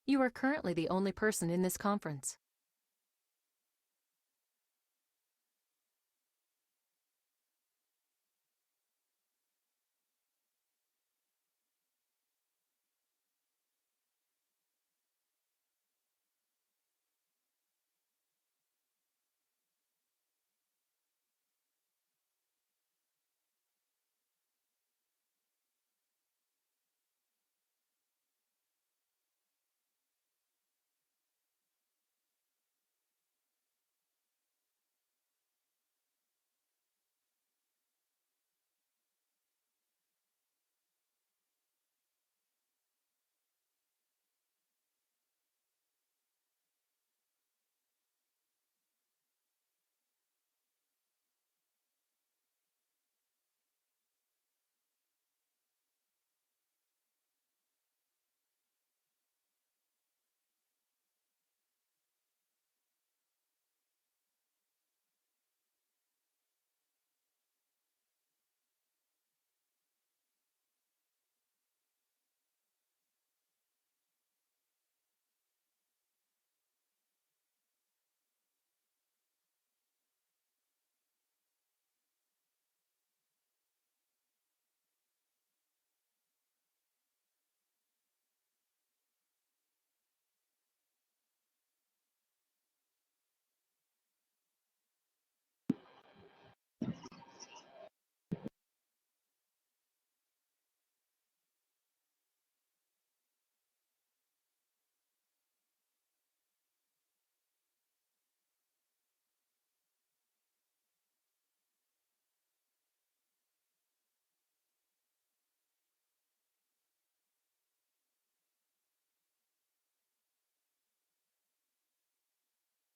You are currently the only person in this conference.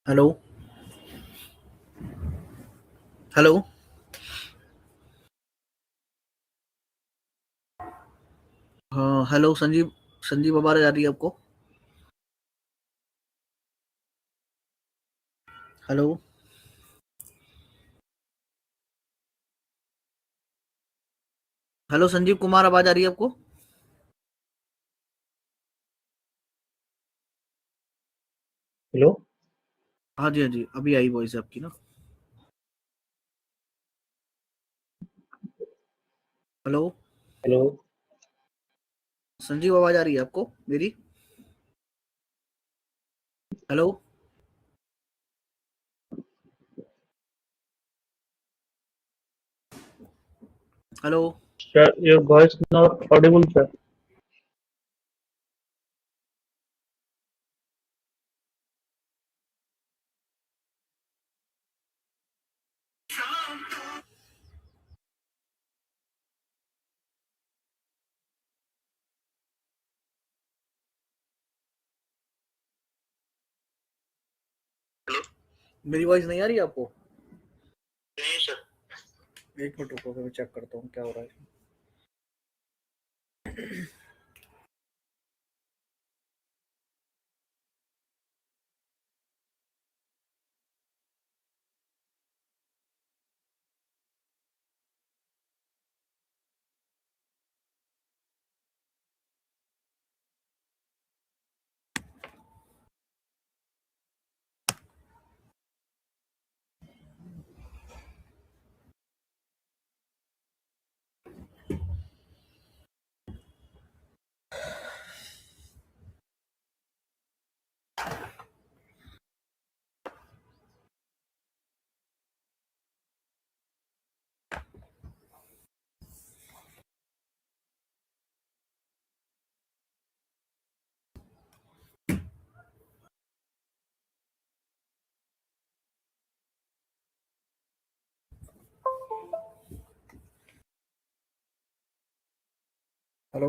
Hello. Hello. हाँ, hello Sanjeev. Sanjeev आवाज आ रही है आपको? हेलो। हेलो संजीव कुमार, आवाज आ रही है आपको? हेलो। हाँ जी, हाँ जी, अभी आई वॉइस आपकी ना। हेलो। हेलो। संजीव आवाज आ रही है आपको मेरी? Hello. Hello. Sir, your voice not audible, sir. मेरी वॉइस नहीं आ रही है आपको? नहीं सर। एक मिनट रुको, मैं चेक करता हूँ क्या हो रहा है। हेलो।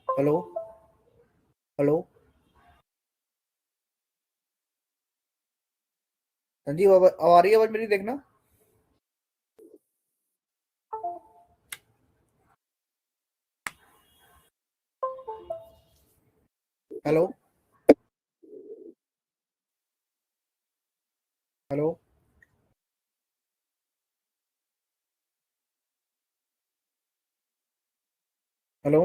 हेलो। हेलो। संजीव आ रही है आवाज मेरी, देखना। Hello. Hello. Hello.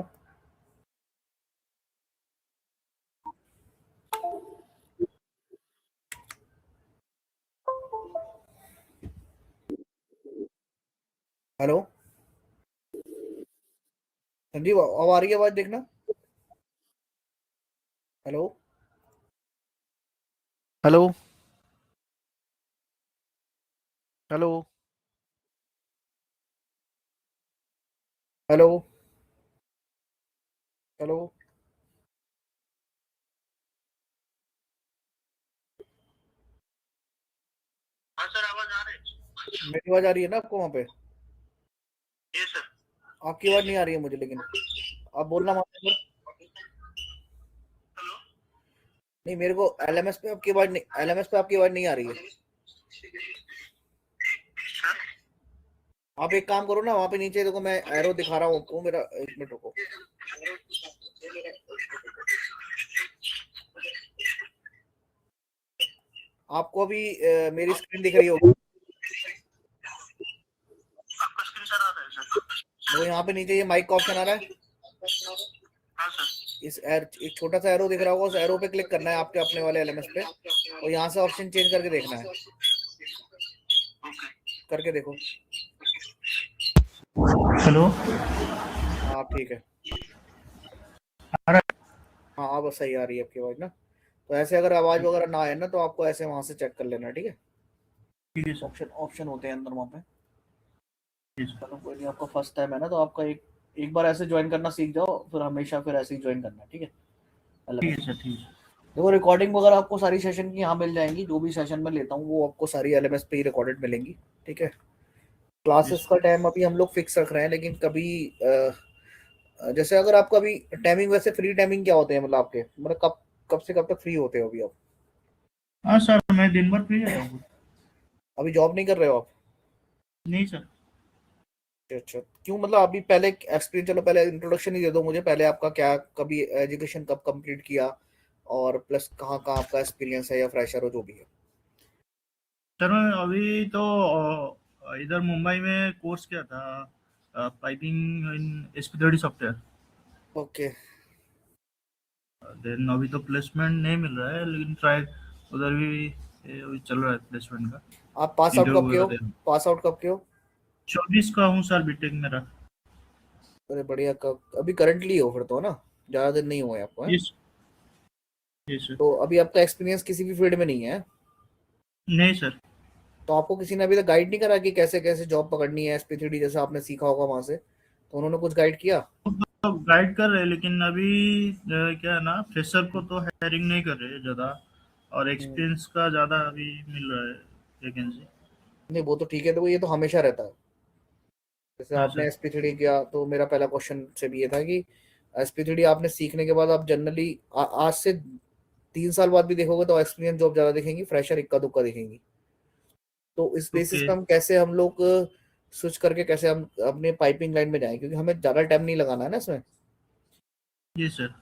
Hello Sanjeev, अब आ रही है आवाज? देखना। Hello hello hello hello hello. हाँ सर, आवाज आ रही है। मेरी आवाज आ रही है ना आपको वहाँ पे? जी सर। आपकी आवाज नहीं आ रही है मुझे, लेकिन आप बोलना वहाँ पे फिर। हेलो नहीं, मेरे को एलएमएस पे आपकी आवाज नहीं, एलएमएस पे आपकी आवाज नहीं आ रही है। सर। आप एक काम करो ना, वहाँ पे नीचे देखो, मैं एरो दिखा रहा हूँ आपको, मेरा 1 मिनट रुको। आपको अभी मेरी स्क्रीन दिख रही होगी। आपका स्क्रीन सर आ रहा है सर। वो यहाँ पे नीचे ये माइक का ऑप्शन आ रहा है। हाँ सर। एक छोटा सा एरो दिख रहा होगा, उस एरो पे क्लिक करना है आपके अपने वाले एलएमएस पे, और यहाँ से ऑप्शन चेंज करके देखना है। ओके। करके देखो। हेलो। हाँ ठीक है। आ रहा है। हाँ अब सही आ रही है आपकी आवाज ना। तो ऐसे अगर आवाज वगैरह ना आए ना, तो आपको ऐसे वहां से चेक कर लेना, ठीक है? ठीक है सर। ऑप्शन ऑप्शन होते हैं अंदर वहाँ पे। जी सर। चलो कोई नहीं, आपका फर्स्ट टाइम है ना, तो आपका एक एक बार ऐसे ज्वाइन करना सीख जाओ, फिर हमेशा फिर ऐसे ही ज्वाइन करना, ठीक है? ठीक एलएमएस। है सर। ठीक है। देखो रिकॉर्डिंग वगैरह आपको सारी सेशन की यहाँ मिल जाएंगी, जो भी सेशन में लेता हूँ वो आपको सारी एलएमएस पे ही रिकॉर्डेड मिलेंगी, ठीक है? जी क्लासेस सर। का टाइम अभी हम लोग फिक्स रख रहे हैं, लेकिन कभी जैसे अगर आपका अभी टाइमिंग, वैसे फ्री टाइमिंग क्या होते हैं, मतलब आपके, मतलब कब कब से कब तक फ्री होते हो अभी आप? हाँ सर, मैं दिन भर फ्री रहता हूँ। अभी जॉब नहीं कर रहे हो आप? नहीं सर। अच्छा अच्छा। क्यों, मतलब अभी पहले एक्सपीरियंस, चलो पहले इंट्रोडक्शन ही दे दो मुझे, पहले आपका क्या, कभी एजुकेशन कब कंप्लीट किया, और प्लस कहाँ कहाँ आपका एक्सपीरियंस है, या फ्रेशर हो जो भी है। सर मैं अभी तो इधर मुंबई में कोर्स किया था, पाइपिंग इन एसपी30 सॉफ्टवेयर। ओके। देन अभी तो प्लेसमेंट नहीं मिल रहा है, लेकिन ट्राई उधर भी अभी चल रहा है प्लेसमेंट का। आप पास आउट इंटरव्यू कब के वगैरह हो? दे रहा हूँ। पास आउट कब के हो? 24 का हूँ सर, बीटेक मेरा। अरे बढ़िया, कब अभी करंटली हो फिर तो, है ना? ज्यादा दिन नहीं हुए आपको, है? जी जी सर। तो अभी आपका एक्सपीरियंस किसी भी फील्ड में नहीं है? नहीं सर। तो आपको किसी ने अभी तक गाइड नहीं करा कि कैसे कैसे जॉब पकड़नी है, एसपी3 जैसे आपने सीखा होगा वहां से, तो उन्होंने कुछ गाइड किया? तो गाइड कर रहे हैं, लेकिन अभी क्या है ना, फ्रेशर को तो हायरिंग नहीं कर रहे हैं ज़्यादा, और हम्म, एक्सपीरियंस का ज़्यादा अभी मिल रहा है वैकेंसी। नहीं वो तो ठीक है, तो ये तो हमेशा रहता है। जैसे हाँ आपने सर। एसपी3 किया, तो मेरा पहला क्वेश्चन से भी ये था कि एसपी3 आपने सीखने के बाद आप जनरली आज से 3 साल बाद भी देखोगे तो एक्सपीरियंस जॉब ज्यादा दिखेंगी, फ्रेशर इक्का दुक्का दिखेंगी। तो इस बेसिस ओके। पे हम लोग स्विच करके कैसे हम अपने पाइपिंग लाइन में जाएं, क्योंकि हमें ज्यादा टाइम नहीं लगाना है ना इसमें। जी सर।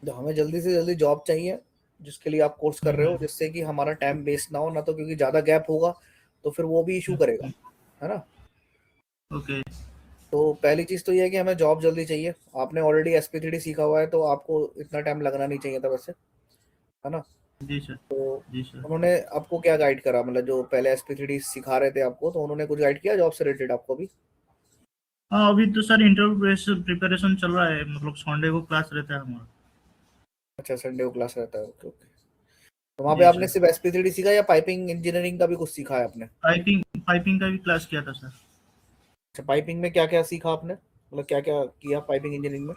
तो हमें जल्दी से जल्दी जॉब चाहिए, जिसके लिए आप कोर्स कर रहे हो, हम्म, जिससे कि हमारा टाइम वेस्ट ना हो ना, तो क्योंकि ज्यादा गैप होगा तो फिर वो भी इशू करेगा, हम्म, है ना? ओके। तो पहली चीज तो ये है कि हमें जॉब जल्दी चाहिए। आपने ऑलरेडी एसपी3 सीखा हुआ है, तो आपको इतना टाइम लगना नहीं चाहिए था वैसे, है ना? जी सर। तो जी सर। उन्होंने आपको क्या गाइड करा, मतलब जो पहले एसपी3 सिखा रहे थे आपको, तो उन्होंने कुछ गाइड किया जॉब से रिलेटेड आपको भी? हाँ, अभी तो सर इंटरव्यू प्रिपरेशन चल रहा है, मतलब संडे को क्लास रहता है हमारा। अच्छा, संडे को क्लास रहता है, ओके ओके। तो वहाँ पे जी आपने सर। सिर्फ एसपी3 सीखा, या पाइपिंग इंजीनियरिंग का भी कुछ सीखा है आपने? पाइपिंग पाइपिंग का भी क्लास किया था सर। अच्छा, पाइपिंग में क्या क्या सीखा आपने, मतलब क्या क्या किया पाइपिंग इंजीनियरिंग में?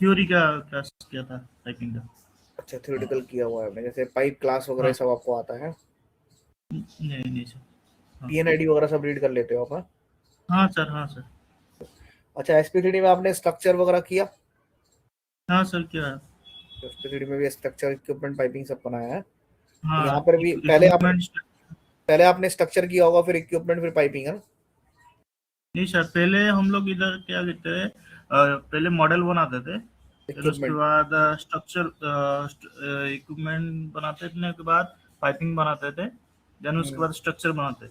थ्योरी का क्लास किया था पाइपिंग का। अच्छा, थ्योरेटिकल किया हुआ है आपने, जैसे पाइप क्लास वगैरह ये हाँ। सब आपको आता है? नहीं नहीं सर। हाँ। पीएनआईडी वगैरह सब रीड कर लेते हो आप, हाँ? हाँ सर। हाँ सर। अच्छा, एसपी3 में आपने स्ट्रक्चर वगैरह किया? हाँ सर, क्या है। एसपी3 में भी स्ट्रक्चर, इक्विपमेंट, पाइपिंग सब बनाया है। तो यहाँ हाँ, पर भी इक्विपमेंट। पहले आपने स्ट्रक्चर किया होगा, फिर इक्विपमेंट, फिर पाइपिंग, है ना? नहीं सर, पहले हम लोग इधर क्या कहते हैं, पहले मॉडल बनाते थे, फिर उसके इक्विपमेंट। बाद स्ट्रक्चर इक्विपमेंट बनाते थे, के बाद पाइपिंग बनाते थे, देन उसके हम्म। बाद स्ट्रक्चर बनाते।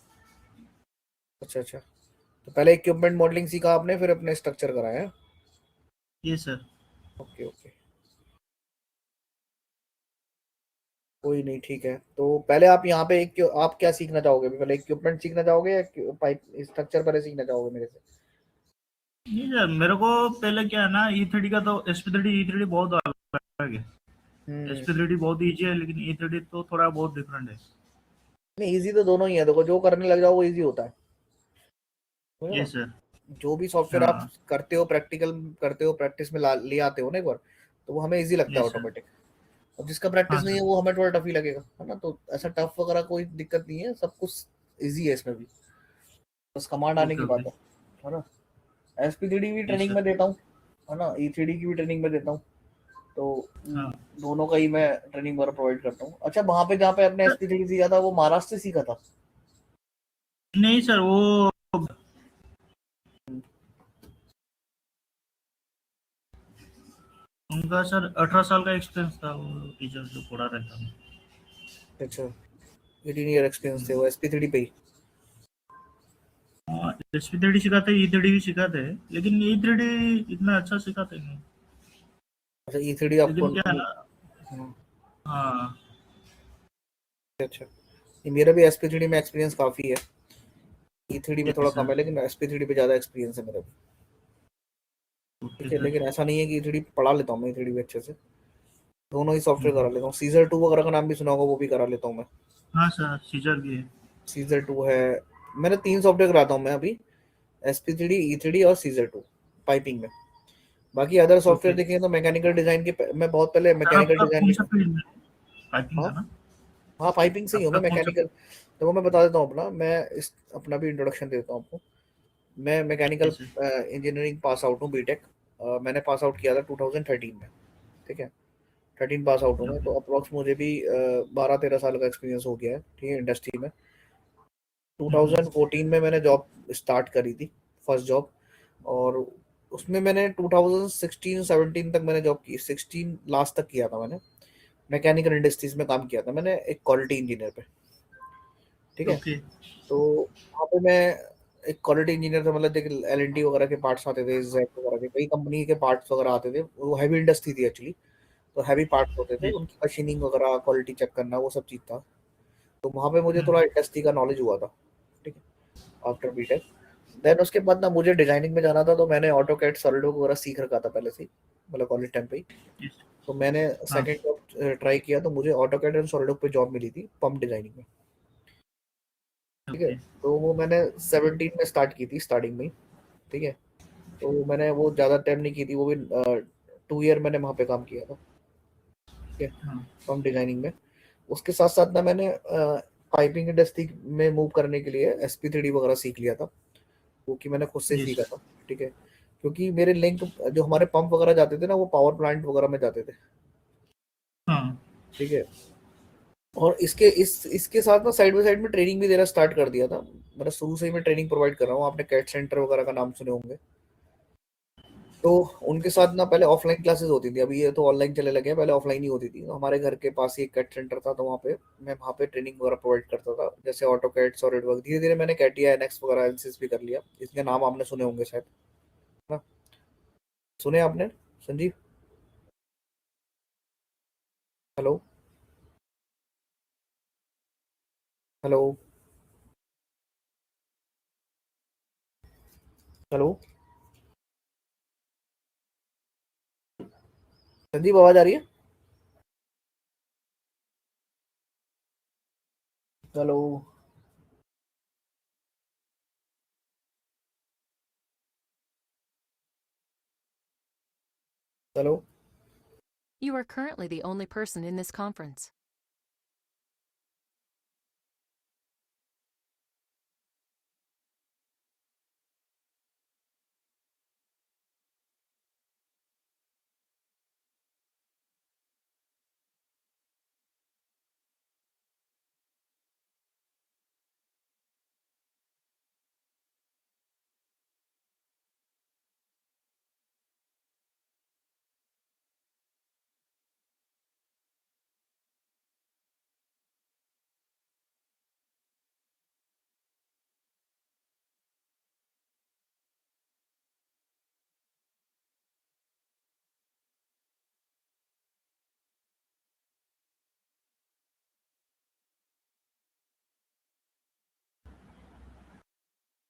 अच्छा अच्छा। तो पहले इक्विपमेंट मॉडलिंग सीखा आपने, फिर अपने स्ट्रक्चर कराया? ये सर। Okay okay. कोई नहीं, ठीक है। तो पहले आप यहाँ पे आप क्या सीखना चाहोगे, पहले इक्विपमेंट सीखना चाहोगे या पाइप स्ट्रक्चर पहले सीखना चाहोगे मेरे से? नहीं सर, मेरे को पहले क्या है ना, E3D का तो SP3D E3D बहुत अलग है। हम्म। SP3D बहुत इजी है, लेकिन E3D तो थोड़ा बहुत डिफरेंट है। नहीं, इजी तो दोनों ही है, देखो जो करने लग जाओ वो इजी होता है, समझे ये ना। सर। जो भी सॉफ्टवेयर आप हाँ। करते हो, प्रैक्टिकल करते हो, प्रैक्टिस में ले आते हो ना एक बार, तो वो हमें इजी लगता ये है सर। ऑटोमेटिक। अब जिसका हाँ प्रैक्टिस नहीं है सर। वो हमें थोड़ा टफ ही लगेगा, है ना। तो ऐसा टफ वगैरह कोई दिक्कत नहीं है, सब कुछ इजी है इसमें भी, बस कमांड आने ओके की ओके। बात है ना। एसपी3डी भी ये ट्रेनिंग सर। में देता हूँ, है ना, ई3डी की भी ट्रेनिंग में देता हूँ। तो हाँ। दोनों का ही मैं ट्रेनिंग वगैरह प्रोवाइड करता हूँ। अच्छा, वहां पे जहाँ पे अपने सर, एसपी3डी सीखा था वो महाराष्ट्र से सीखा था? नहीं सर, वो उनका सर 18 साल का एक्सपीरियंस था, वो टीचर जो पढ़ा रहता था। अच्छा, 18 ईयर एक्सपीरियंस थे वो एसपी3डी पे ही? हाँ, SP3D सिखाते, E3D भी सिखाते, लेकिन E3D इतना अच्छा सिखाते नहीं। अच्छा, ई3डी आपको लेकिन क्या है ना। हाँ, हाँ। अच्छा। ये मेरा भी एसपी3डी में एक्सपीरियंस काफी है, ई3डी में ये थोड़ा कम सर। है, लेकिन एसपी3डी पे ज्यादा एक्सपीरियंस है मेरा भी। ओके ठीक है, सर। लेकिन ऐसा नहीं है कि ई3डी पढ़ा लेता हूँ मैं ई3डी भी अच्छे से, दोनों ही सॉफ्टवेयर करा हम्म। लेता हूँ। सीजर 2 वगैरह का नाम भी सुना होगा, वो भी करा लेता हूँ मैं। हाँ सर, सीजर भी है। सीजर 2 है, मैंने 3 सॉफ्टवेयर कराता हूँ मैं अभी, एसपी3डी, ई3डी और सीजर 2 पाइपिंग में। बाकी अदर सॉफ्टवेयर ओके। देखेंगे तो मैकेनिकल डिजाइन के, मैं बहुत पहले सर मैकेनिकल आपका डिजाइन कौन सा लिखा। फील्ड में? टाइपिंग हाँ, का ना? हाँ, पाइपिंग से ही हूँ आपका मैं, कौन सा? मैकेनिकल। तो मैं बता देता हूँ अपना, मैं इस अपना भी इंट्रोडक्शन देता हूँ आपको। मैं मैकेनिकल जैसे। इंजीनियरिंग पास आउट हूँ, बीटेक। मैंने पास आउट किया था 2013 में, ठीक है। 13 पास आउट हूँ मैं, ओके। तो अप्रोक्स मुझे भी 12-13 साल का एक्सपीरियंस हो गया है, ठीक है, इंडस्ट्री में। हम्म। 2014 में मैंने जॉब स्टार्ट करी थी, फर्स्ट जॉब। और उसमें मैंने 2016-17 तक मैंने जॉब की, 16 लास्ट तक किया था मैंने। मैकेनिकल इंडस्ट्रीज में काम किया था मैंने, एक क्वालिटी इंजीनियर पे, ठीक है। ओके। तो वहाँ पे मैं एक क्वालिटी इंजीनियर था, मतलब देख एल&टी वगैरह के पार्ट्स आते थे, जेड वगैरह के कई कंपनी के पार्ट्स वगैरह आते थे, वो हैवी इंडस्ट्री थी एक्चुअली। तो हैवी पार्ट्स होते थे, जी। उनकी मशीनिंग वगैरह, क्वालिटी चेक करना, वो सब चीज़ था। तो वहाँ पे मुझे हम्म। थोड़ा इंडस्ट्री का नॉलेज हुआ था, ठीक है, आफ्टर बीटेक। देन उसके बाद ना मुझे डिजाइनिंग में जाना था, तो मैंने ऑटो कैड, सॉलिडवर्क वगैरह सीख रखा था पहले से ही, मतलब कॉलेज टाइम पे ही। Yes। तो मैंने हाँ। सेकंड जॉब ट्राई किया, तो मुझे ऑटो कैड एंड सॉलिडवर्क पे जॉब मिली थी, पंप डिजाइनिंग में, ठीक है। ओके। तो वो मैंने 17 में स्टार्ट की थी, स्टार्टिंग में ही, ठीक है। तो मैंने वो ज़्यादा टाइम नहीं की थी, वो भी 2 ईयर मैंने वहाँ पे काम किया था, ठीक है, हाँ। पंप डिजाइनिंग में। उसके साथ साथ ना मैंने पाइपिंग इंडस्ट्री में मूव करने के लिए एसपी3डी वगैरह सीख लिया था, वो कि मैंने खुद से जी सीखा सर। था, ठीक है। क्योंकि मेरे लिंक जो हमारे पंप वगैरह जाते थे ना, वो पावर प्लांट वगैरह में जाते थे, हाँ। ठीक है। और इसके साथ ना साइड बाय साइड में ट्रेनिंग भी देना स्टार्ट कर दिया था, मतलब शुरू से ही मैं ट्रेनिंग प्रोवाइड कर रहा हूँ। आपने कैट सेंटर वगैरह का नाम सुने होंगे, तो उनके साथ ना पहले ऑफलाइन क्लासेस होती थी, अभी ये तो ऑनलाइन चले लगे हैं, पहले ऑफलाइन ही होती थी। तो हमारे घर के पास ही एक कैट सेंटर था, तो वहाँ पे मैं वहाँ पे ट्रेनिंग वगैरह प्रोवाइड करता था, जैसे ऑटो कैट, सॉलिडवर्क। धीरे धीरे मैंने कैटिया, एनएक्स वगैरह एनसिस भी कर लिया, इसके नाम आपने सुने होंगे शायद, है ना। सुने आपने, Sanjeev? Hello? Hello? Hello? Sanjeev, आवाज आ रही है? Hello? Hello? You are currently the only person in this conference.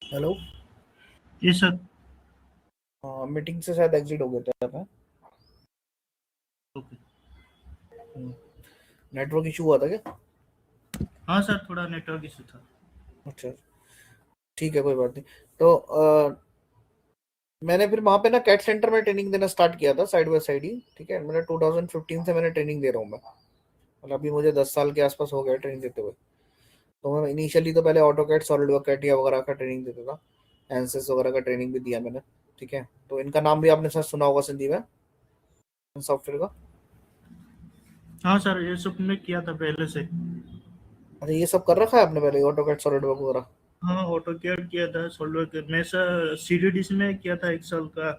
Hello? ये सर। हाँ, मीटिंग से शायद एग्जिट हो गए थे आप, ओके। नेटवर्क इशू हुआ था क्या? हाँ सर, थोड़ा नेटवर्क इशू था। अच्छा, ठीक है, कोई बात नहीं। तो मैंने फिर वहां पे ना कैट सेंटर में ट्रेनिंग देना स्टार्ट किया था, साइड बाय साइड ही। ठीक है, मैंने 2015 से मैंने ट्रेनिंग दे रहा हूँ मैं, मतलब अभी मुझे 10 साल के आसपास हो गया ट्रेनिंग देते हुए। तो मैं इनिशियली तो पहले AutoCAD, SolidWorks CAD या वगैरह का ट्रेनिंग देता था, एनसेस वगैरह का ट्रेनिंग भी दिया मैंने। ठीक है, तो इनका नाम भी आपने शायद सुना होगा, संजीव है सॉफ्टवेयर का। हाँ सर, ये सब मैं किया था पहले से। अच्छा, ये सब कर रखा है आपने पहले, ऑटो कैट, सॉलिड वर्क वगैरह? हाँ, ऑटो कैड किया था, सॉल्वर मैं सर सीडीडीसी में किया था 1 साल का।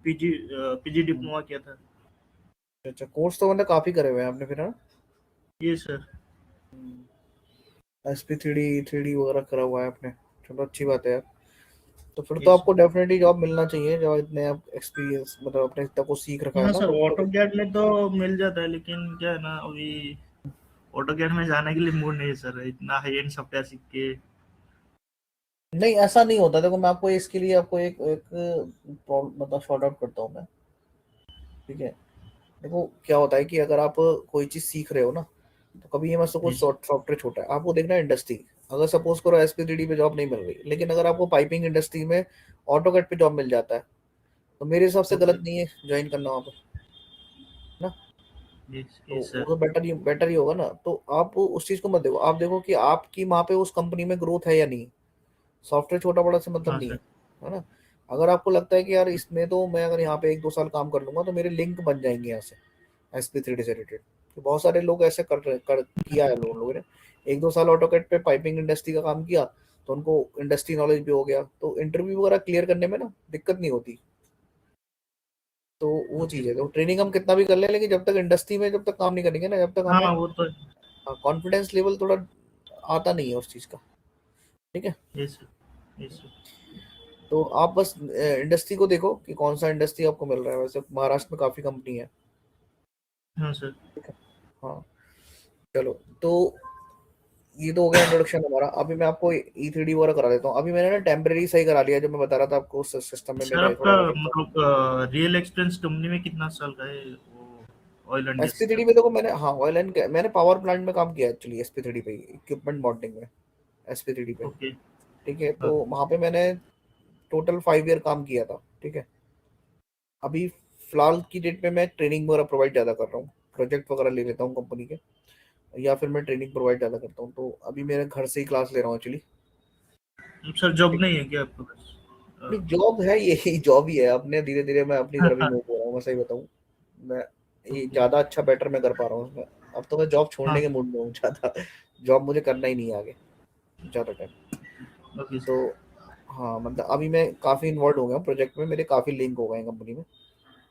पीजी पीजी हम्म, डिप्लोमा किया था। अच्छा, कोर्स तो मतलब काफी करे हुए हैं आपने फिर, है ये सर। ना? SP3D वगैरह करा हुआ है आपने, चलो अच्छी बात है यार। तो फिर ये तो आपको सर। डेफिनेटली जॉब मिलना चाहिए, जब इतने आप एक्सपीरियंस, मतलब अपने इतना कुछ सीख रखा है हाँ ना, सर, तो ऑटो कैड में तो मिल जाता है, लेकिन क्या है ना, अभी ऑटो कैड में जाने के लिए मूड नहीं है सर, इतना हाई एंड सॉफ्टवेयर सीख के। नहीं, ऐसा नहीं होता। देखो, मैं आपको इसके लिए आपको एक एक मतलब शॉर्ट आउट करता हूँ मैं। ठीक है, देखो क्या होता है कि अगर आप कोई चीज सीख रहे हो ना, तो कभी ये मत सोचो ये सर। सॉफ्टवेयर छोटा है, आपको देखना है इंडस्ट्री। अगर सपोज करो SP3D पे जॉब नहीं मिल रही, लेकिन अगर आपको पाइपिंग इंडस्ट्री में ऑटोकैड पे जॉब मिल जाता है, तो मेरे हिसाब से ओके। गलत नहीं है ज्वाइन करना वहाँ पे, ना? तो ये वो सर। तो बेटर ही होगा ना। तो आप उस चीज को मत देखो, आप देखो कि आपकी वहाँ पे उस कंपनी में ग्रोथ है या नहीं। सॉफ्टवेयर छोटा बड़ा से मतलब हाँ नहीं है, सर। है ना? अगर आपको लगता है कि यार इसमें तो मैं अगर यहाँ पे 1-2 साल काम कर लूंगा तो मेरे लिंक बन जाएंगे यहाँ से SP3D से रिलेटेड। तो बहुत सारे लोग ऐसे कर किया है लोगों ने, 1-2 साल ऑटोकैड पे पाइपिंग इंडस्ट्री का काम किया, तो उनको इंडस्ट्री नॉलेज भी हो गया, तो इंटरव्यू वगैरह क्लियर करने में ना दिक्कत नहीं होती। तो वो ओके। चीज़ है, तो ट्रेनिंग हम कितना भी कर लें, लेकिन जब तक इंडस्ट्री में जब तक काम नहीं करेंगे ना, जब तक हमें हाँ, वो तो है। कॉन्फिडेंस लेवल थोड़ा आता नहीं है उस चीज़ का। ठीक है, ये सर। ये सर। तो आप बस इंडस्ट्री को देखो कि कौन सा इंडस्ट्री आपको मिल रहा है। वैसे महाराष्ट्र में काफ़ी कंपनी है। हाँ सर। ठीक है, हाँ, चलो। तो ये तो हो गया इंट्रोडक्शन हमारा। अभी मैं आपको E3D वगैरह करा देता हूँ। अभी मैंने ना टेम्परेरी सही करा लिया, जो मैं बता रहा था आपको, उस सिस्टम में सर, मेरा आपका थोड़ा हेडेक था। मतलब रियल एक्सपीरियंस कंपनी में कितना साल का है वो, ऑयल एंड गैस का? SP3D में देखो, मैंने, हाँ, ऑयल एंड, मैंने पावर प्लांट में काम किया एक्चुअली, SP3D पे इक्विपमेंट मॉडलिंग में, SP3D पे। ओके। ठीक है, हाँ। तो वहाँ पे मैंने टोटल 5 ईयर काम किया था। ठीक है, अभी फिलहाल की डेट में मैं ट्रेनिंग वगैरह प्रोवाइड ज़्यादा कर रहा हूँ, प्रोजेक्ट वगैरह ले लेता हूँ कंपनी के, या फिर मैं ट्रेनिंग प्रोवाइड ज़्यादा करता हूँ। तो अभी मेरे घर से ही क्लास ले रहा हूँ एक्चुअली। सर, जॉब नहीं है क्या आपके पास? नहीं, जॉब है, यही जॉब ही है। अपने धीरे धीरे मैं अपनी तरफ ही मूव हो रहा हूँ, मैं सही बताऊँ। मैं ये ओके। ज़्यादा अच्छा बेटर मैं कर पा रहा हूँ उसमें। अब तो मैं जॉब छोड़ने हाँ। के मूड में हूँ ज़्यादा। जॉब मुझे करना ही नहीं है आगे ज़्यादा टाइम। ओके तो सर। हाँ, मतलब अभी मैं काफ़ी इन्वॉल्व हो गया हूँ प्रोजेक्ट में, मेरे काफ़ी लिंक हो गए हैं कंपनी में।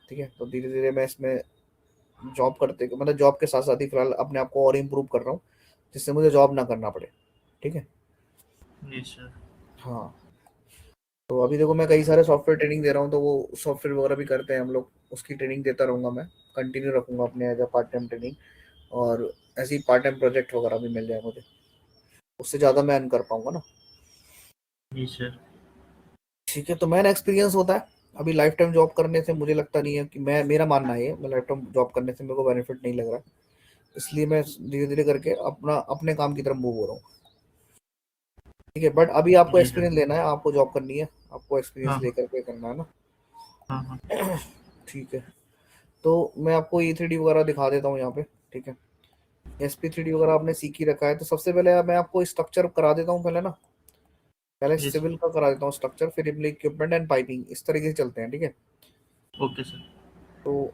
ठीक है, तो धीरे धीरे मैं इसमें जॉब करते, मतलब जॉब के साथ साथ ही फिलहाल अपने आप को और इम्प्रूव कर रहा हूँ, जिससे मुझे जॉब ना करना पड़े। ठीक है, ये सर। हाँ। तो अभी देखो, मैं कई सारे सॉफ्टवेयर ट्रेनिंग दे रहा हूँ, तो वो सॉफ्टवेयर वगैरह भी करते हैं हम लोग, उसकी ट्रेनिंग देता रहूँगा मैं, कंटिन्यू रखूँगा अपने as a part time training. और ऐसे ही पार्ट टाइम प्रोजेक्ट वगैरह भी मिल जाए मुझे, उससे ज़्यादा मैं अर्न कर पाऊंगा ना। ये सर। ठीक है, तो मैंने एक्सपीरियंस होता है। अभी लाइफ टाइम जॉब करने से मुझे लगता नहीं है कि मैं, मेरा मानना है ये, मैं लाइफ टाइम जॉब करने से मेरे को बेनिफिट नहीं लग रहा। इसलिए मैं धीरे धीरे करके अपना अपने काम की तरफ मूव हो रहा हूँ। ठीक है, बट अभी आपको जी सर। एक्सपीरियंस लेना है, आपको जॉब करनी है, आपको एक्सपीरियंस हाँ हाँ। लेकर के करना है ना। हाँ हाँ। ठीक है, तो मैं आपको E3D वगैरह दिखा देता हूँ यहाँ पे। ठीक है, SP3D वगैरह आपने सीख ही रखा है, तो सबसे पहले मैं आपको स्ट्रक्चर करा देता हूँ पहले ना। पहले ये सर। सिविल का करा देता हूँ स्ट्रक्चर, फिर इक्विपमेंट एंड पाइपिंग, इस तरीके से चलते हैं। ठीक है, ओके सर। तो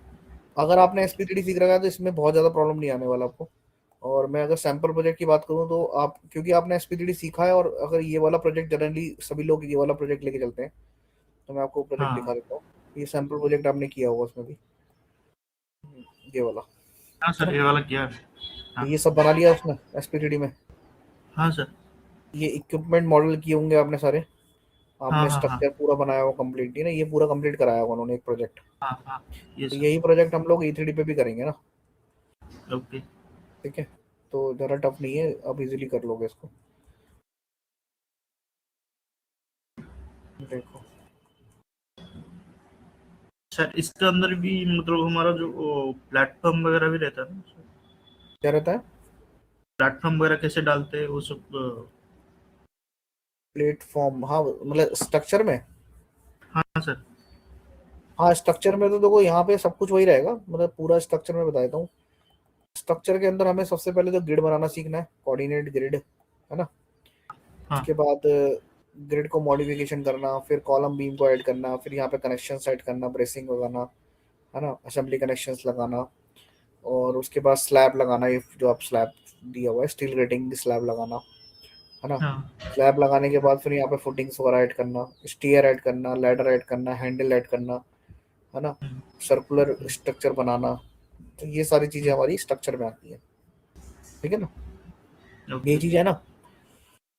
अगर आपने SP3D सीख रखा है तो इसमें बहुत ज़्यादा प्रॉब्लम नहीं आने वाला आपको। और मैं अगर सैम्पल प्रोजेक्ट की बात करूँ, तो आप, क्योंकि आपने SP3D सीखा है, और अगर ये वाला प्रोजेक्ट, जनरली सभी लोग ये वाला प्रोजेक्ट लेके चलते हैं, तो मैं आपको प्रोजेक्ट हाँ दिखा देता हूँ। ये सैम्पल प्रोजेक्ट आपने किया होगा उसमें भी, ये वाला, हाँ है सर, ना? ये वाला किया है। तो हाँ। ये सब बना लिया उसने SP3D में। हाँ सर। ये इक्विपमेंट मॉडल किए होंगे आपने सारे, हाँ आपने हाँ हाँ। स्ट्रक्चर पूरा बनाया होगा कंप्लीटली ना, ये पूरा कंप्लीट कराया होगा उन्होंने एक प्रोजेक्ट। हाँ हाँ। ये तो सर। यही प्रोजेक्ट हम लोग E3D पे भी करेंगे ना। ओके। ठीक है, तो ज़्यादा टफ नहीं है, आप इजीली कर लोगे इसको। देखो, सर इसके अंदर भी मतलब हमारा जो प्लेटफॉर्म वगैरह भी रहता है ना, क्या रहता है? प्लेटफॉर्म वगैरह कैसे डालते हैं वो सब प्लेटफॉर्म, हाँ मतलब स्ट्रक्चर में। हाँ सर। हाँ स्ट्रक्चर में तो देखो यहाँ पे सब कुछ वही रहेगा, मतलब पूरा स्ट्रक्चर में बता देता हूँ। स्ट्रक्चर के अंदर हमें सबसे पहले तो ग्रिड बनाना सीखना है, कोऑर्डिनेट ग्रिड, है ना। हाँ उसके बाद ग्रिड को मॉडिफिकेशन करना, फिर कॉलम बीम को ऐड करना, फिर यहाँ पे कनेक्शन सेट करना, ब्रेसिंग लगाना, है ना, असेंबली कनेक्शंस लगाना, और उसके बाद स्लैब लगाना। ये जो आप स्लैब दिया हुआ है स्टील ग्रेटिंग स्लैब लगाना, है ना। हाँ स्लैब लगाने के बाद फिर यहाँ पे फुटिंग्स वगैरह ऐड करना, स्टीयर ऐड करना, लैडर ऐड करना, हैंडल ऐड करना, है ना, हम्म, सर्कुलर स्ट्रक्चर बनाना। तो ये सारी चीजें हमारी स्ट्रक्चर में आती है, ठीक है ना। ये ओके। चीज है ना।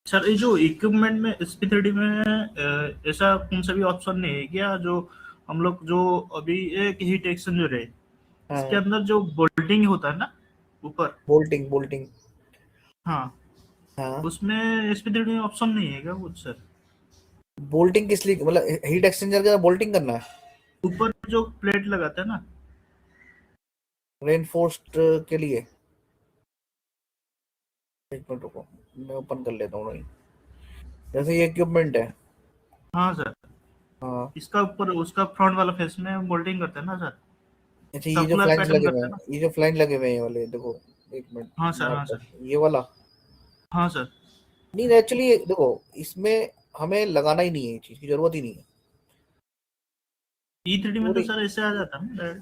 सर ये जो इक्विपमेंट में SP3D में ऐसा कौन सा भी ऑप्शन नहीं है क्या, जो हम लोग जो अभी एक हीट एक्सचेंजर है, इसके हाँ, अंदर जो बोल्टिंग होता है ना ऊपर, बोल्टिंग बोल्टिंग। हाँ, हाँ, उसमें SP3D में ऑप्शन नहीं है क्या कुछ सर? बोल्टिंग किस लिए, मतलब हीट एक्सचेंजर का बोल्टिंग करना है? ऊपर जो प्लेट लगाते हैं ना। रेनफोर्स्ड के लिए? एक मिनट रुको, मैं ओपन कर लेता हूँ। नहीं, जैसे ये इक्विपमेंट है। हाँ सर, हाँ, इसका ऊपर उसका फ्रंट वाला फेस में बोल्टिंग करते हैं ना सर, अच्छा ये जो सर्कुलर फ्लैंज पैटर्न लगे हुए करते हैं हैं, ना। ये जो फ्लैंज लगे हुए हैं ये वाले देखो, एक मिनट, हाँ मैं सर, हाँ आपको सर, ये वाला। हाँ सर। नहीं एक्चुअली देखो, इसमें हमें लगाना ही नहीं है, ये चीज की जरूरत ही नहीं है। E3D में तो पूरी, सर ऐसे आ जाता है ना direct।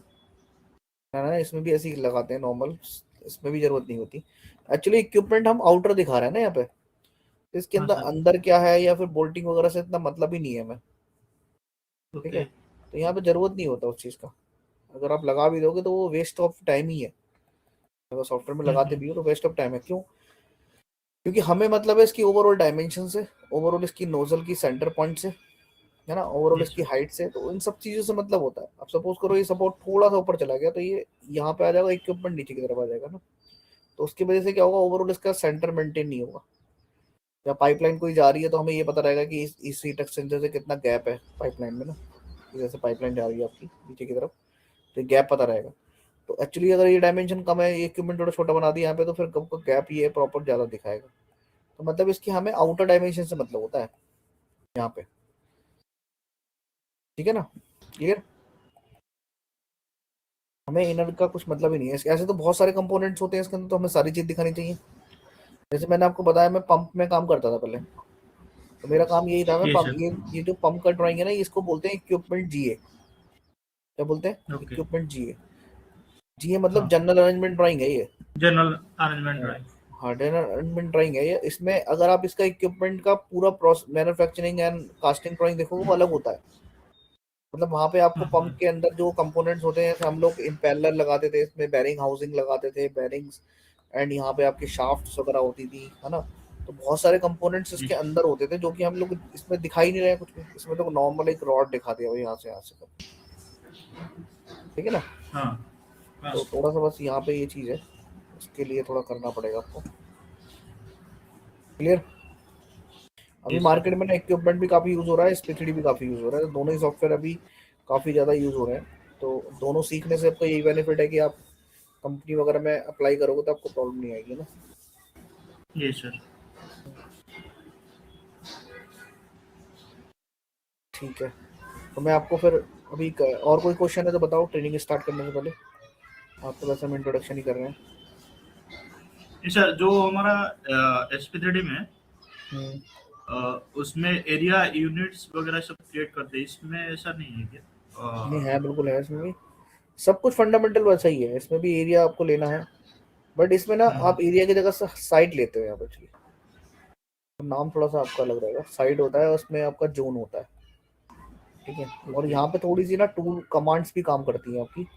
ना ना, इसमें भी ऐसे ही लगाते हैं नॉर्मल, इसमें भी जरूरत नहीं होती। एक्चुअली इक्विपमेंट हम आउटर दिखा रहे हैं ना यहाँ पे, तो इसके हाँ अंदर सर। अंदर क्या है या फिर बोल्टिंग वगैरह से इतना मतलब ही नहीं है हमें, ठीक ओके। है। तो यहाँ पे जरूरत नहीं होता उस चीज का। अगर आप लगा भी दोगे तो वो वेस्ट ऑफ टाइम ही है। अगर सॉफ्टवेयर में लगाते हम्म। भी हो तो वेस्ट ऑफ टाइम है, क्यों? क्योंकि हमें मतलब है इसकी ओवरऑल डायमेंशन से, ओवरऑल इसकी नोजल की सेंटर पॉइंट से, है ना, ओवरऑल जी इसकी सर। हाइट से, तो इन सब चीजों से मतलब होता है। अब सपोज करो ये सपोर्ट थोड़ा सा ऊपर चला गया तो ये यहाँ पे आ जाएगा, इक्विपमेंट नीचे की तरफ आ जाएगा ना। तो उसकी वजह से क्या होगा, ओवरऑल इसका सेंटर मेंटेन नहीं होगा। या पाइपलाइन कोई जा रही है तो हमें ये पता रहेगा कि इस हीट एक्सचेंजर से कितना गैप है पाइपलाइन में ना, जैसे पाइपलाइन जा रही है आपकी नीचे की तरफ, तो गैप पता रहेगा। तो एक्चुअली अगर ये डायमेंशन कम है, ये इक्विपमेंट थोड़ा छोटा बना दिया यहाँ पे, तो फिर आपको गैप ये प्रॉपर ज्यादा दिखाएगा। तो मतलब इसकी हमें आउटर डायमेंशन से मतलब होता है यहाँ पे, ठीक है ना, क्लियर। हमें इनर का कुछ मतलब ही नहीं है ऐसे तो बहुत सारे कंपोनेंट्स होते हैं इसके अंदर, तो हमें सारी चीज दिखानी चाहिए। जैसे मैंने आपको बताया, मैं पंप में काम करता था पहले, तो मेरा काम यही था, मैं जी पंप, सर। ये जो पंप का ड्राइंग है ना, इसको बोलते हैं इक्विपमेंट जीए। क्या बोलते हैं? ओके। इक्विपमेंट जीए। जीए मतलब हाँ, जनरल अरेंजमेंट ड्राइंग है ये। General arrangement drawing. हाँ, जनरल अरेंजमेंट ड्राइंग है ये। इसमें अगर आप इसका इक्विपमेंट का पूरा मैन्युफैक्चरिंग एंड कास्टिंग ड्राइंग देखोगे, वो अलग होता है। मतलब वहां पे आपको पंप के अंदर जो कंपोनेंट्स होते हैं, जैसे हम लोग इम्पेलर लगाते थे, इसमें बैरिंग हाउसिंग लगाते थे, बैरिंग्स, एंड यहाँ पे आपकी शाफ्ट्स वगैरह होती थी, है ना। तो बहुत सारे कंपोनेंट्स जी। इसके अंदर होते थे जो कि हम लोग इसमें दिखाई नहीं रहे कुछ भी। इसमें तो नॉर्मल एक रॉड दिखा दिया भाई, यहाँ से कर, ठीक है ना। हाँ हाँ। तो थोड़ा सा बस यहाँ पे ये चीज है, उसके लिए थोड़ा करना पड़ेगा आपको, क्लियर। अभी जी सर। मार्केट में ना इक्विपमेंट भी काफी यूज हो रहा है, स्पेसिडी भी काफी यूज हो रहा है, तो दोनों ही सॉफ्टवेयर अभी काफी ज्यादा यूज हो रहे हैं। तो दोनों सीखने से आपका यही बेनिफिट है कि आप कंपनी वगैरह में अप्लाई करोगे तो आपको प्रॉब्लम नहीं आएगी ना। जी सर। ठीक है, तो मैं आपको फिर और कोई क्वेश्चन है तो बताओ, ट्रेनिंग स्टार्ट करने से पहले। आप तो वैसे हम इंट्रोडक्शन ही कर रहे हैं। जी सर, जो हमारा SP3D में हम्म, उसमें एरिया यूनिट्स वगैरह सब क्रिएट करते हैं, इसमें ऐसा नहीं है क्या? नहीं है, बिल्कुल है इसमें भी। सब कुछ फंडामेंटल वैसा ही है, इसमें भी एरिया आपको लेना है। बट इसमें ना हम्म, आप एरिया की जगह से साइट लेते हो यहाँ पे एक्चुअली। नाम थोड़ा सा आपका अलग रहेगा, साइट होता है उसमें आपका जोन होता है, ठीक है। और ओके। यहाँ पे थोड़ी सी ना टूल कमांड्स भी काम करती हैं आपकी।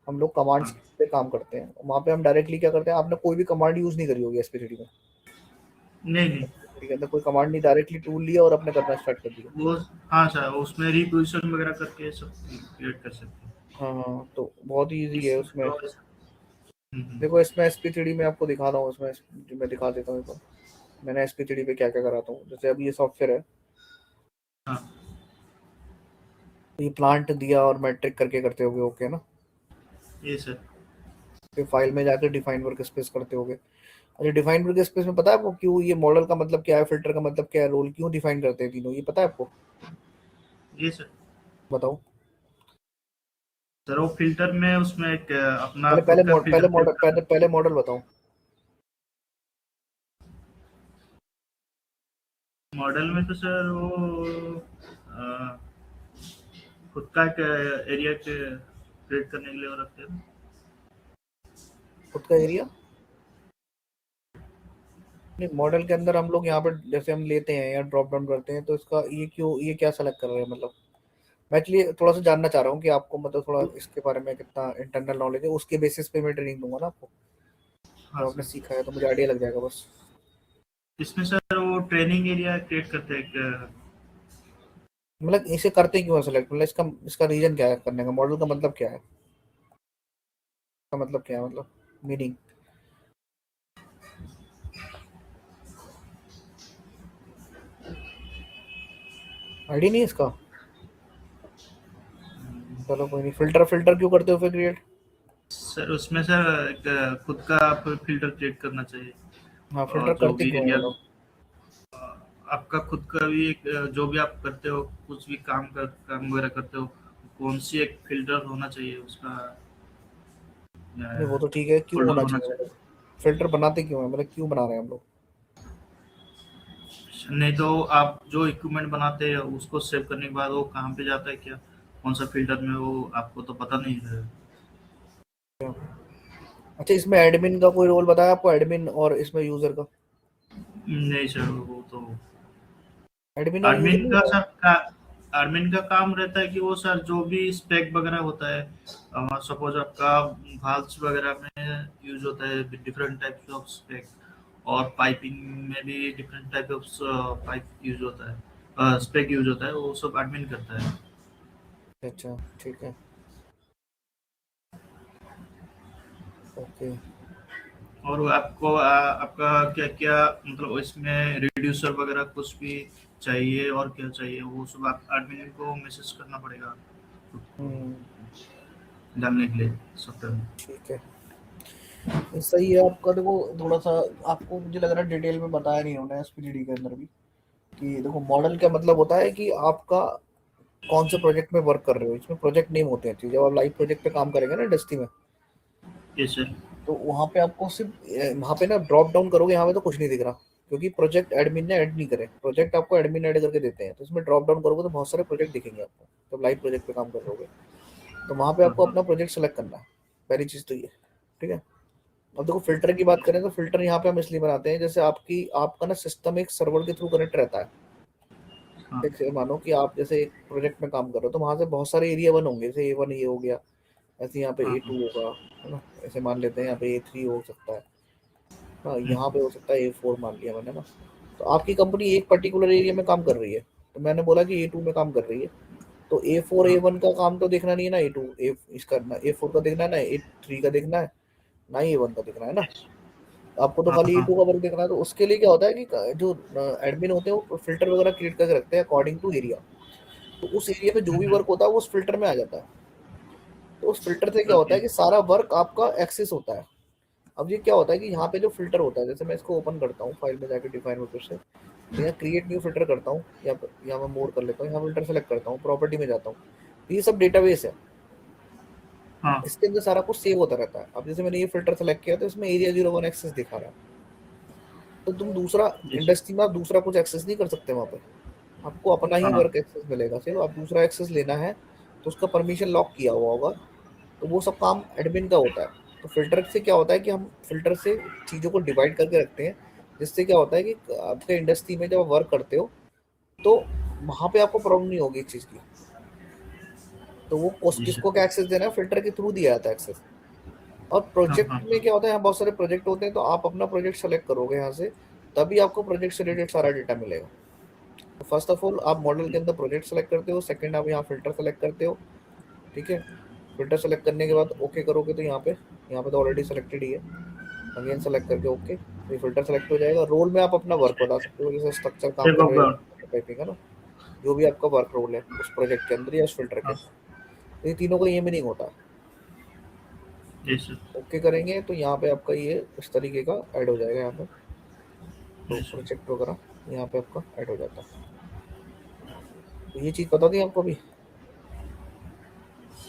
हम लोग कमांड्स हाँ। पे काम करते हैं, वहाँ पे हम डायरेक्टली क्या करते हैं, आपने कोई भी कमांड यूज नहीं करी होगी एसपीसीडी में। नहीं नहीं, ठीक है, तो कोई कमांड नहीं, डायरेक्टली टूल लिया और अपने करना स्टार्ट कर दिया। वो, हाँ सर, उसमें रिपोजिशन वगैरह करके सब क्रिएट कर सकते हैं। हाँ हाँ, तो बहुत ईजी है इसमें उसमें। तो देखो इसमें एसपी3डी में आपको दिखा रहा हूँ, इसमें जो मैं दिखा देता हूँ एक बार। मैंने एसपी3डी पे क्या क्या कराता हूँ, जैसे अभी ये सॉफ्टवेयर है, हाँ तो ये प्लांट दिया और मैट्रिक करके करते होगे, ओके ना। ये सर। फिर फाइल में जाकर डिफाइन वर्क स्पेस करते होगे। अच्छा, डिफाइन वर्क स्पेस में पता है आपको क्यों ये मॉडल का मतलब क्या है, फिल्टर का मतलब क्या है, रोल क्यों डिफाइन करते हैं तीनों, ये पता है आपको? ये सर। बताओ। सर वो फिल्टर में उसमें एक अपना पहले खुद पहले का मॉडल फिल्टर क्रिएट करना है। पहले मॉडल बताओ। मॉडल में तो सर वो अ, खुद का एक एरिया क्रिएट करने के लिए वो रखते हैं। खुद का एरिया नहीं, मॉडल के अंदर हम लोग यहाँ पर जैसे हम लेते हैं या ड्रॉप डाउन करते हैं तो इसका ये क्यों, ये क्या सेलेक्ट कर रहे हैं मतलब। मैं एक्चुअली थोड़ा सा जानना चाह रहा हूँ कि आपको मतलब थोड़ा इसके बारे में कितना इंटरनल नॉलेज है, उसके बेसिस पे मैं ट्रेनिंग दूंगा ना आपको। हाँ जब आपने सर। सीखा है तो मुझे आइडिया लग जाएगा बस। इसमें सर वो ट्रेनिंग एरिया क्रिएट करते हैं मतलब इसे करते क्यों है सेलेक्ट, मतलब इसका इसका रीजन क्या है करने का, मॉडल का मतलब क्या है, इसका मतलब क्या है, मतलब मीनिंग आइडिया नहीं है इसका। चलो कोई नहीं, फिल्टर फिल्टर क्यों करते हो फिर क्रिएट। सर उसमें सर एक खुद का आप फिल्टर क्रिएट करना चाहिए। हाँ, फिल्टर और जो करते भी क्यों है एरिया बताओ। आपका खुद का भी एक जो भी आप करते हो, कुछ भी काम वगैरह करते हो, कौन सी एक फिल्टर होना चाहिए उसका, नहीं वो तो ठीक है, क्यों फोल्डर होना होना चाहिए चाहिए। मतलब, फिल्टर बनाते क्यों है, मतलब क्यों बना रहे हैं हम लोग। नहीं तो आप जो इक्विपमेंट बनाते हैं उसको सेव करने के बाद वो कहाँ पे जाता है, क्या कौन सा फिल्टर में, वो आपको तो पता नहीं है। अच्छा, इसमें एडमिन का कोई रोल बताया आपको, एडमिन और इसमें यूजर का। नहीं सर वो तो एडमिन और यूजर एडमिन नहीं का बताया। सर एडमिन का काम रहता है कि वो सर जो भी स्पेक वगैरह होता है, सपोज आपका वाल्व्स वगैरह में यूज होता है डिफरेंट टाइप्स ऑफ स्पेक, और पाइपिंग में भी different type of pipe use होता है, स्पेक यूज होता है, वो सब एडमिन करता है। अच्छा ठीक है, ओके। और वो आपको आपका क्या क्या मतलब इसमें रिड्यूसर वगैरह कुछ भी चाहिए और क्या चाहिए, वो सब आप एडमिन को मैसेज करना पड़ेगा हम्म, जानने के लिए सॉफ्टवेयर में। ठीक है, ये सही है आपका। देखो थोड़ा सा आपको मुझे लग रहा है डिटेल में बताया नहीं होना है एसपीडीडी के अंदर भी, कि देखो मॉडल क्या मतलब होता है कि आपका कौन से प्रोजेक्ट में वर्क कर रहे हो, इसमें प्रोजेक्ट नेम होते हैं। जब आप लाइव प्रोजेक्ट पे काम करेंगे ना इंडस्ट्री में, ये सर। तो वहाँ पे आपको सिर्फ वहाँ पे ना ड्रॉप डाउन करोगे, यहाँ पे तो कुछ नहीं दिख रहा, क्योंकि प्रोजेक्ट एडमिन ने ऐड नहीं करे, प्रोजेक्ट आपको एडमिन ऐड करके देते हैं। तो इसमें ड्रॉप डाउन करोगे तो बहुत सारे प्रोजेक्ट दिखेंगे आपको, जब लाइव प्रोजेक्ट पे काम कर रहे होगे। तो वहाँ पे हाँ आपको हाँ। अपना प्रोजेक्ट सेलेक्ट करना है, पहली चीज़ तो ये। ठीक है। अब देखो फिल्टर की बात करें तो फिल्टर यहाँ पे हम इसलिए बनाते हैं, जैसे आपका ना सिस्टम एक सर्वर के थ्रू कनेक्ट रहता है। हाँ एक मानो कि आप जैसे एक प्रोजेक्ट में काम कर रहे हो तो वहां से बहुत सारे एरिया वन होंगे, जैसे A1 ये हो गया, ऐसे यहाँ पे हाँ A2 हाँ। होगा, है ना। ऐसे मान लेते हैं यहाँ पे A3 हो सकता है। हाँ, हम्म, यहाँ पे हो सकता है A4 मान लिया मैंने ना। तो आपकी कंपनी एक पर्टिकुलर एरिया में काम कर रही है, तो मैंने बोला कि A2 में काम कर रही है। तो A4 हाँ A1 का काम तो देखना नहीं है ना, A2 ए इसका ना A4 का देखना है ना, A3 का देखना है ना, A1 का देखना है ना। आपको तो हाँ खाली हाँ। A2 का वर्क देखना है। तो उसके लिए क्या होता है कि जो एडमिन होते हैं वो फिल्टर वगैरह क्रिएट करके रखते हैं अकॉर्डिंग टू एरिया। तो उस एरिया पे जो भी हम्म, वर्क होता है वो उस फिल्टर में आ जाता है। तो उस फिल्टर से क्या होता ओके। है कि सारा वर्क आपका एक्सेस होता है। अब ये क्या होता है कि यहाँ पे जो फिल्टर होता है, जैसे मैं इसको ओपन करता हूँ फाइल में जाके डिफाइन में फिर से, तो यहाँ क्रिएट न्यू फिल्टर करता हूँ, यहाँ मैं मोड कर लेता हूँ, यहाँ फिल्टर सेलेक्ट करता हूँ, प्रॉपर्टी में जाता हूँ। तो ये सब डेटाबेस है, हाँ इसके अंदर सारा कुछ सेव होता रहता है। अब जैसे मैंने ये फिल्टर सेलेक्ट किया तो इसमें एरिया 01 एक्सेस दिखा रहा है। तो तुम दूसरा यस। इंडस्ट्री में आप दूसरा कुछ एक्सेस नहीं कर सकते वहाँ पे, आपको अपना ही हाँ वर्क एक्सेस मिलेगा। चलो आप दूसरा एक्सेस लेना है तो उसका परमिशन लॉक किया हुआ होगा, तो वो सब काम एडमिन का होता है। तो फिल्टर से क्या होता है कि हम फिल्टर से चीज़ों को डिवाइड करके रखते हैं, जिससे क्या होता है कि आपके इंडस्ट्री में जब आप वर्क करते हो तो वहाँ पे आपको प्रॉब्लम नहीं होगी इस चीज़ की। तो वो जी सर। किसको क्या एक्सेस देना है, फिल्टर के थ्रू दिया जाता है एक्सेस। और हाँ प्रोजेक्ट हाँ में हाँ। क्या होता है, यहाँ बहुत सारे प्रोजेक्ट होते हैं, तो आप अपना प्रोजेक्ट सेलेक्ट करोगे यहाँ से, तभी आपको प्रोजेक्ट से रिलेटेड सारा डेटा मिलेगा। तो फर्स्ट ऑफ ऑल आप मॉडल के अंदर प्रोजेक्ट सेलेक्ट करते हो, सेकंड आप यहाँ फिल्टर सेलेक्ट करते हो। ठीक है। फिल्टर सेलेक्ट करने के बाद ओके करोगे तो यहाँ पे तो ऑलरेडी सेलेक्टेड ही है, अगेन सेलेक्ट करके ओके, तो ये फिल्टर सेलेक्ट हो जाएगा। रोल में आप अपना वर्क बता सकते हो, जैसे स्ट्रक्चर काम कर देखो रहे हो, पाइपिंग है ना। जो भी आपका वर्क रोल है उस प्रोजेक्ट के अंदर या उस फिल्टर के हाँ। अंदर, ये तीनों का ये मीनिंग होता है। जी सर। ओके करेंगे तो यहाँ पे आपका ये इस तरीके का ऐड हो जाएगा यहाँ पे, तो जी सर। प्रोजेक्ट वगैरह यहाँ पे आपका ऐड हो जाता है। तो ये चीज़ पता थी आपको भी?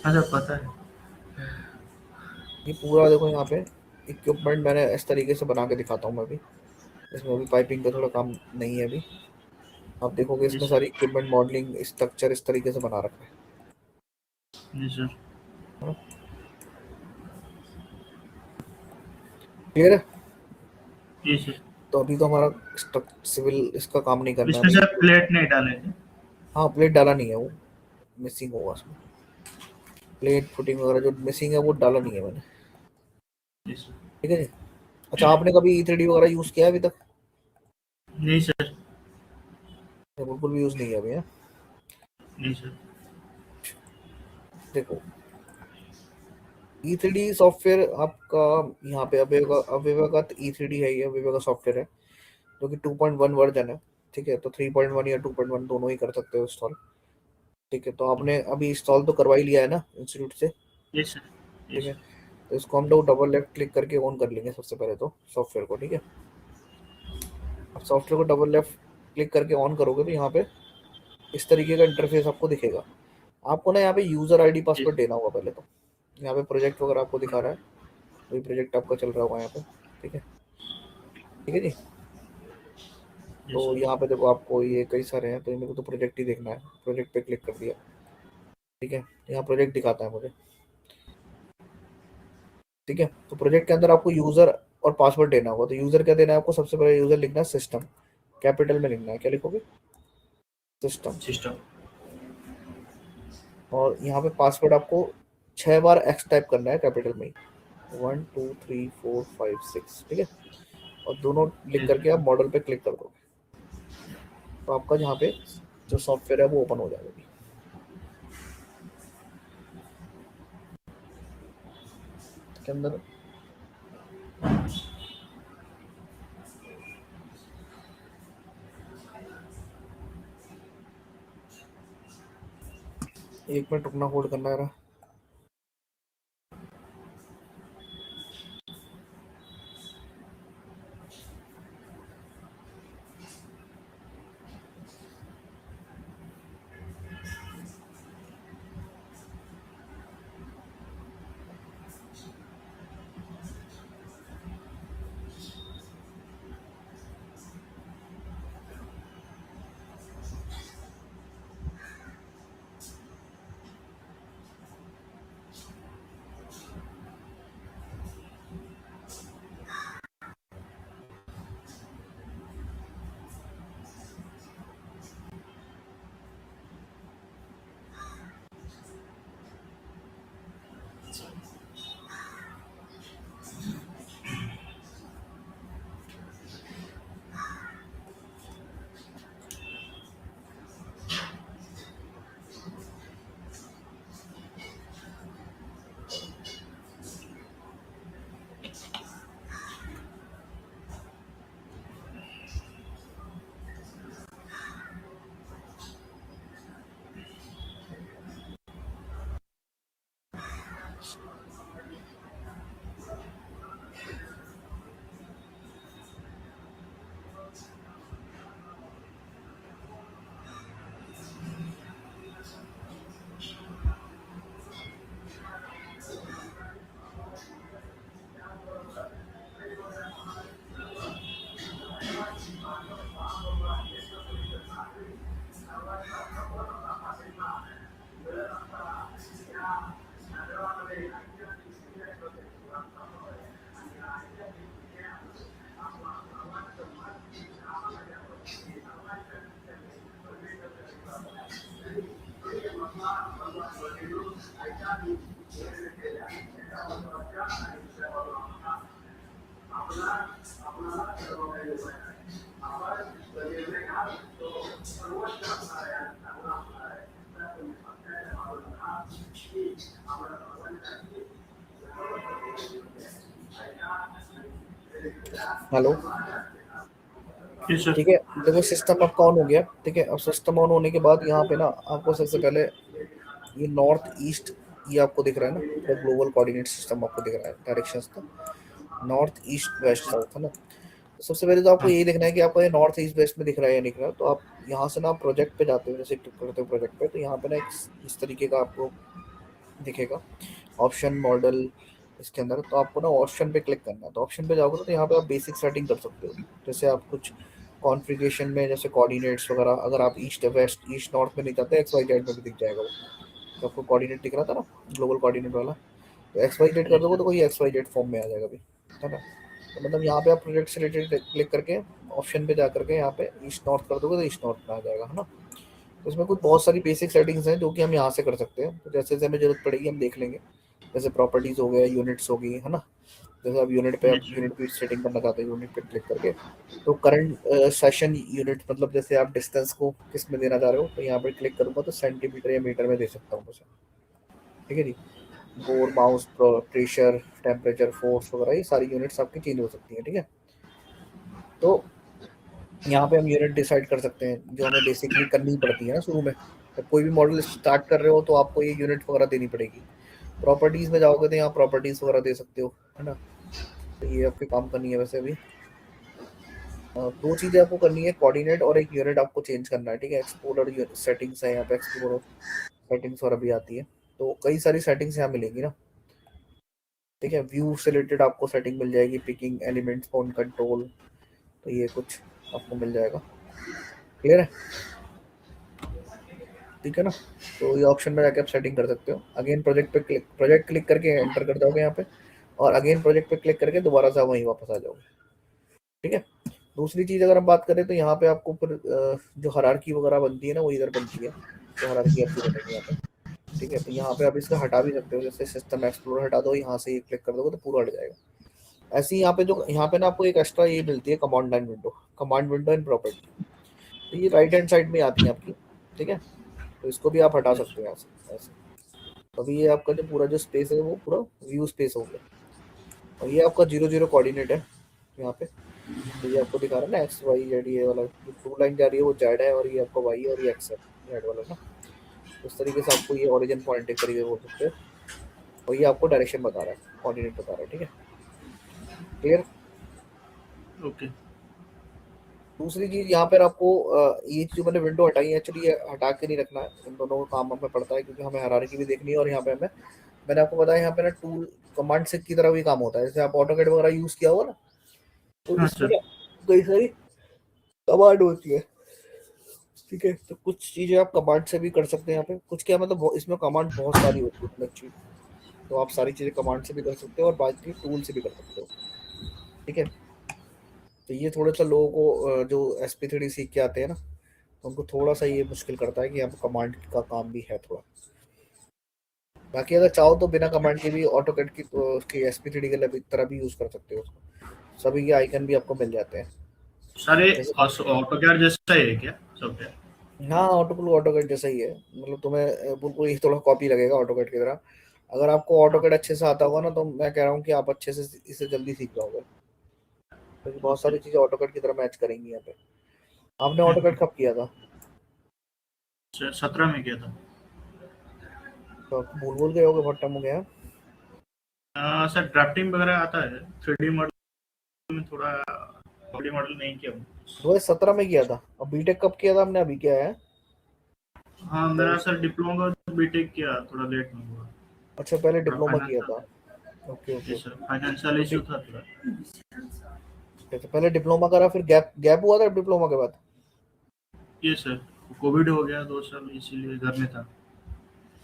हाँ सर, पता है। ये पूरा देखो यहाँ पे इक्विपमेंट मैंने इस तरीके से बना के दिखाता हूँ मैं भी। इसमें अभी पाइपिंग का थोड़ा काम नहीं है अभी। आप देखोगे जी इसमें सर। सारी इक्विपमेंट मॉडलिंग स्ट्रक्चर इस तरीके से बना रखा है जी सर। ना? क्लियर है? जी सर। तो अभी तो हमारा सिविल इसका काम नहीं करना है इसमें अभी। सर प्लेट नहीं डालेंगे। हाँ प्लेट डाला नहीं है, वो मिसिंग होगा उसमें। प्लेट फुटिंग वगैरह जो मिसिंग है वो डाला नहीं है मैंने। जी सर। ठीक है जी। अच्छा आपने कभी E3D वगैरह यूज़ किया है अभी तक? नहीं सर। बिल्कुल भी यूज़ नहीं किया अभी है। नहीं सर। देखो E3D सॉफ्टवेयर आपका यहाँ पे अवेवा का E3D है, ये अवेवा का सॉफ्टवेयर है जो कि 2.1 वर्जन है। ठीक है, तो 3.1 या 2.1 दोनों ही कर सकते हो इंस्टॉल। ठीक है, तो आपने अभी इंस्टॉल तो करवा ही लिया है ना इंस्टीट्यूट से? जी सर। जी ठीक है, सर। तो इसको हम लोग डबल लेफ्ट क्लिक करके ऑन कर लेंगे सबसे पहले तो सॉफ्टवेयर को। ठीक है, अब सॉफ्टवेयर को डबल लेफ्ट क्लिक करके ऑन करोगे तो यहाँ पे इस तरीके का इंटरफेस आपको दिखेगा। आपको ना यहाँ पे यूजर आईडी जी पासवर्ड देना होगा पहले तो। यहाँ पे प्रोजेक्ट वगैरह आपको दिखा रहा है, वही प्रोजेक्ट आपका चल रहा होगा यहाँ पे। ठीक है, ठीक है जी। जी तो सर। यहाँ पे देखो आपको ये कई सारे हैं, तो मेरे को तो प्रोजेक्ट ही देखना है, प्रोजेक्ट पे क्लिक कर दिया। ठीक है, यहाँ प्रोजेक्ट दिखाता है मुझे। ठीक है, तो प्रोजेक्ट के अंदर आपको यूजर और पासवर्ड देना होगा। तो यूजर क्या देना है आपको? सबसे पहले यूजर लिखना है सिस्टम, कैपिटल में लिखना है। क्या लिखोगे? सिस्टम। सिस्टम। और यहाँ पे पासवर्ड आपको 6 बार एक्स टाइप करना है कैपिटल में, 1 2 3 4 5 6। ठीक है, और दोनों लिख जी करके सर। आप मॉडल पे क्लिक कर दोगे तो आपका जहाँ पे जो सॉफ्टवेयर है वो ओपन हो जाएगा। इसके अंदर एक मिनट रुकना, होल्ड करना है। हेलो, जी सर। ठीक है, देखो सिस्टम आपका ऑन हो गया। ठीक है, अब सिस्टम ऑन होने के बाद यहाँ पे ना आपको सबसे पहले ये नॉर्थ ईस्ट ये आपको दिख रहा है ना, पूरा ग्लोबल कोऑर्डिनेट सिस्टम आपको दिख रहा है, डायरेक्शंस का नॉर्थ ईस्ट वेस्ट साउथ है ना। तो सबसे पहले तो आपको हाँ यही देखना है कि आपको ये नॉर्थ ईस्ट वेस्ट में दिख रहा है या नहीं दिख रहा है। तो आप यहाँ से ना प्रोजेक्ट पे जाते हो, जैसे क्लिक करते हो प्रोजेक्ट पे, तो यहाँ पे ना इस तरीके का आपको दिखेगा ऑप्शन मॉडल इसके अंदर। तो आपको ना ऑप्शन पे क्लिक करना है। तो ऑप्शन पे जाओगे तो यहाँ पे आप बेसिक सेटिंग कर सकते हो। जैसे आप कुछ कॉन्फ़िगरेशन में जैसे कोऑर्डिनेट्स वगैरह, अगर आप ईस्ट वेस्ट ईस्ट नॉर्थ में नहीं चाहते, एक्स वाई जेड में भी दिख जाएगा वो। तो आपको कोऑर्डिनेट दिख रहा था ना, ग्लोबल कोऑर्डिनेट वाला, तो एक्स वाई जेड जी कर दोगे सर। तो कोई एक्स वाई जेड फॉर्म में आ जाएगा अभी, है ना। तो मतलब यहाँ पे आप प्रोजेक्ट से रिलेटेड क्लिक करके ऑप्शन पे जा करके यहाँ पे ईस्ट नॉर्थ कर दोगे तो ईस्ट नॉर्थ में आ जाएगा, है ना। तो इसमें कुछ बहुत सारी बेसिक सेटिंग्स हैं जो कि हम यहाँ से कर सकते हैं। तो जैसे जैसे हमें जरूरत पड़ेगी हम देख लेंगे। जैसे प्रॉपर्टीज हो गया, यूनिट्स होगी, है ना। जैसे आप यूनिट पे जी आप सर। यूनिट की सेटिंग करना चाहते हैं, यूनिट पे क्लिक करके तो करंट सेशन यूनिट, मतलब जैसे आप डिस्टेंस को किस में देना चाह रहे हो, तो यहाँ पे क्लिक करूंगा तो सेंटीमीटर या मीटर में दे सकता हूँ उसे। ठीक है जी। Bore mouse pressure temperature force वगैरह ये सारी यूनिट्स आपकी चेंज हो सकती है। ठीक है, तो यहाँ पे हम यूनिट डिसाइड कर सकते हैं जो हमें बेसिकली करनी पड़ती है ना शुरू में। जब कोई भी मॉडल स्टार्ट कर रहे हो तो आपको ये यूनिट वगैरह देनी पड़ेगी। प्रॉपर्टीज में जाओगे तो यहाँ प्रॉपर्टीज वगैरह दे सकते हो, है ना। तो ये आपके काम करनी है वैसे अभी। दो चीजें आपको करनी है, कोऑर्डिनेट और एक यूनिट आपको चेंज करना है। ठीक है, एक्सप्लोरर सेटिंग्स है यहाँ पे, एक्सप्लोरर सेटिंग्स और अभी आती है। तो कई सारी सेटिंग्स यहाँ मिलेंगी ना। ठीक है, व्यू से रिलेटेड आपको सेटिंग मिल जाएगी, पिकिंग एलिमेंट्स फोन कंट्रोल, तो ये कुछ आपको मिल जाएगा। क्लियर है, ठीक है ना। तो ये ऑप्शन में जाके आप सेटिंग कर सकते हो। अगेन प्रोजेक्ट क्लिक करके एंटर कर जाओगे यहाँ पे, और अगेन प्रोजेक्ट पे क्लिक करके दोबारा से वहीं वापस आ जाओगे। ठीक है, दूसरी चीज अगर हम बात करें तो यहाँ पे आपको फिर जो हायरार्की वगैरह बनती है ना वो इधर बनती है। तो हायरार्की आपकी बनेगी यहाँ पे। ठीक है, तो यहाँ पे आप इसका हटा भी सकते हो, जैसे सिस्टम एक्सप्लोरर हटा दो, यहाँ से ये क्लिक कर दोगे तो पूरा हट जाएगा। ऐसे ही यहाँ पे जो यहाँ पे ना आपको एक एक्स्ट्रा ये मिलती है command line window, command window in property. तो ये राइट हैंड साइड में आती है आपकी। ठीक है, तो इसको भी आप हटा जी सकते सर। हो यहाँ से ऐसे। तो अभी ये आपका जो पूरा जो स्पेस है वो पूरा व्यू स्पेस हो गया। और ये आपका 0 0 कोऑर्डिनेट है यहाँ पे। तो ये आपको दिखा रहा है ना एक्स वाई जेड, ये वाला जो टू लाइन जा रही है वो जेड है, और ये आपका वाई है, और ये एक्स है जेड वाला ना। उस तरीके से आपको ये ओरिजिन पॉइंट एक तरीके से बोल सकते हैं। और ये आपको डायरेक्शन बता रहा है, कोऑर्डिनेट बता रहा है। ठीक है, क्लियर। ओके। दूसरी चीज यहाँ पर आपको ये जो मैंने विंडो हटाई है, एक्चुअली ये हटा के नहीं रखना है, इन दोनों का काम हमें पड़ता है क्योंकि हमें हायरार्की भी देखनी है। और यहाँ पे हमें, मैंने आपको बताया यहाँ पे ना टूल कमांड से की तरह भी काम होता है। जैसे आप ऑटोकैड वगैरह यूज किया होगा ना, तो हाँ इसमें सर। ना कई सारी कमांड होती है। ठीक है, तो कुछ चीजें आप कमांड से भी कर सकते हैं यहाँ पे। कुछ क्या मतलब इसमें कमांड बहुत सारी होती है अच्छी। तो आप सारी चीजें कमांड से भी कर सकते हो और बाकी टूल से भी कर सकते हो। ठीक है, तो ये थोड़ा सा लोगों को जो SP3D सीख के आते हैं ना, तो उनको थोड़ा सा ये मुश्किल करता है कि यहाँ पे कमांड का काम भी है थोड़ा। बाकी अगर चाहो तो बिना कमांड के भी ऑटोकैड की उसकी SP3D के लिए तरह भी यूज कर सकते हो उसको। सभी के आइकन भी आपको मिल जाते हैं सारे जैसे। ऑटो कैड जैसा ही है क्या सॉफ्टवेयर? हाँ, ऑटोकैड जैसा ही है, मतलब तुम्हें बिल्कुल ही थोड़ा कॉपी लगेगा ऑटोकैड की तरह। अगर आपको ऑटोकैड अच्छे से आता होगा ना, तो मैं कह रहा हूँ कि आप अच्छे से इसे जल्दी सीख जाओगे, क्योंकि बहुत ओके। सारी चीजें ऑटोकैड की तरह मैच करेंगी यहाँ पे। आपने ऑटोकैड कब किया था? सर 17 में किया था। तो आप भूल गए होगे, बहुत टाइम हो गया है। सर ड्राफ्टिंग वगैरह आता है, 3D मॉडल में थोड़ा, बॉडी मॉडल नहीं किया हूँ। 2017 में किया था। अब बीटेक कब किया था आपने, अभी किया है? हाँ मेरा सर डिप्लोमा बीटेक किया, थोड़ा लेट में हुआ। अच्छा, पहले थोड़ा डिप्लोमा किया था। फाइनेंशियल, ओके ओके जी ओके। सर, फाइनेंशियल तो इशू था थोड़ा। तो पहले डिप्लोमा करा, फिर गैप गैप हुआ था डिप्लोमा के बाद। ये सर कोविड हो गया 2 साल, इसीलिए घर में था।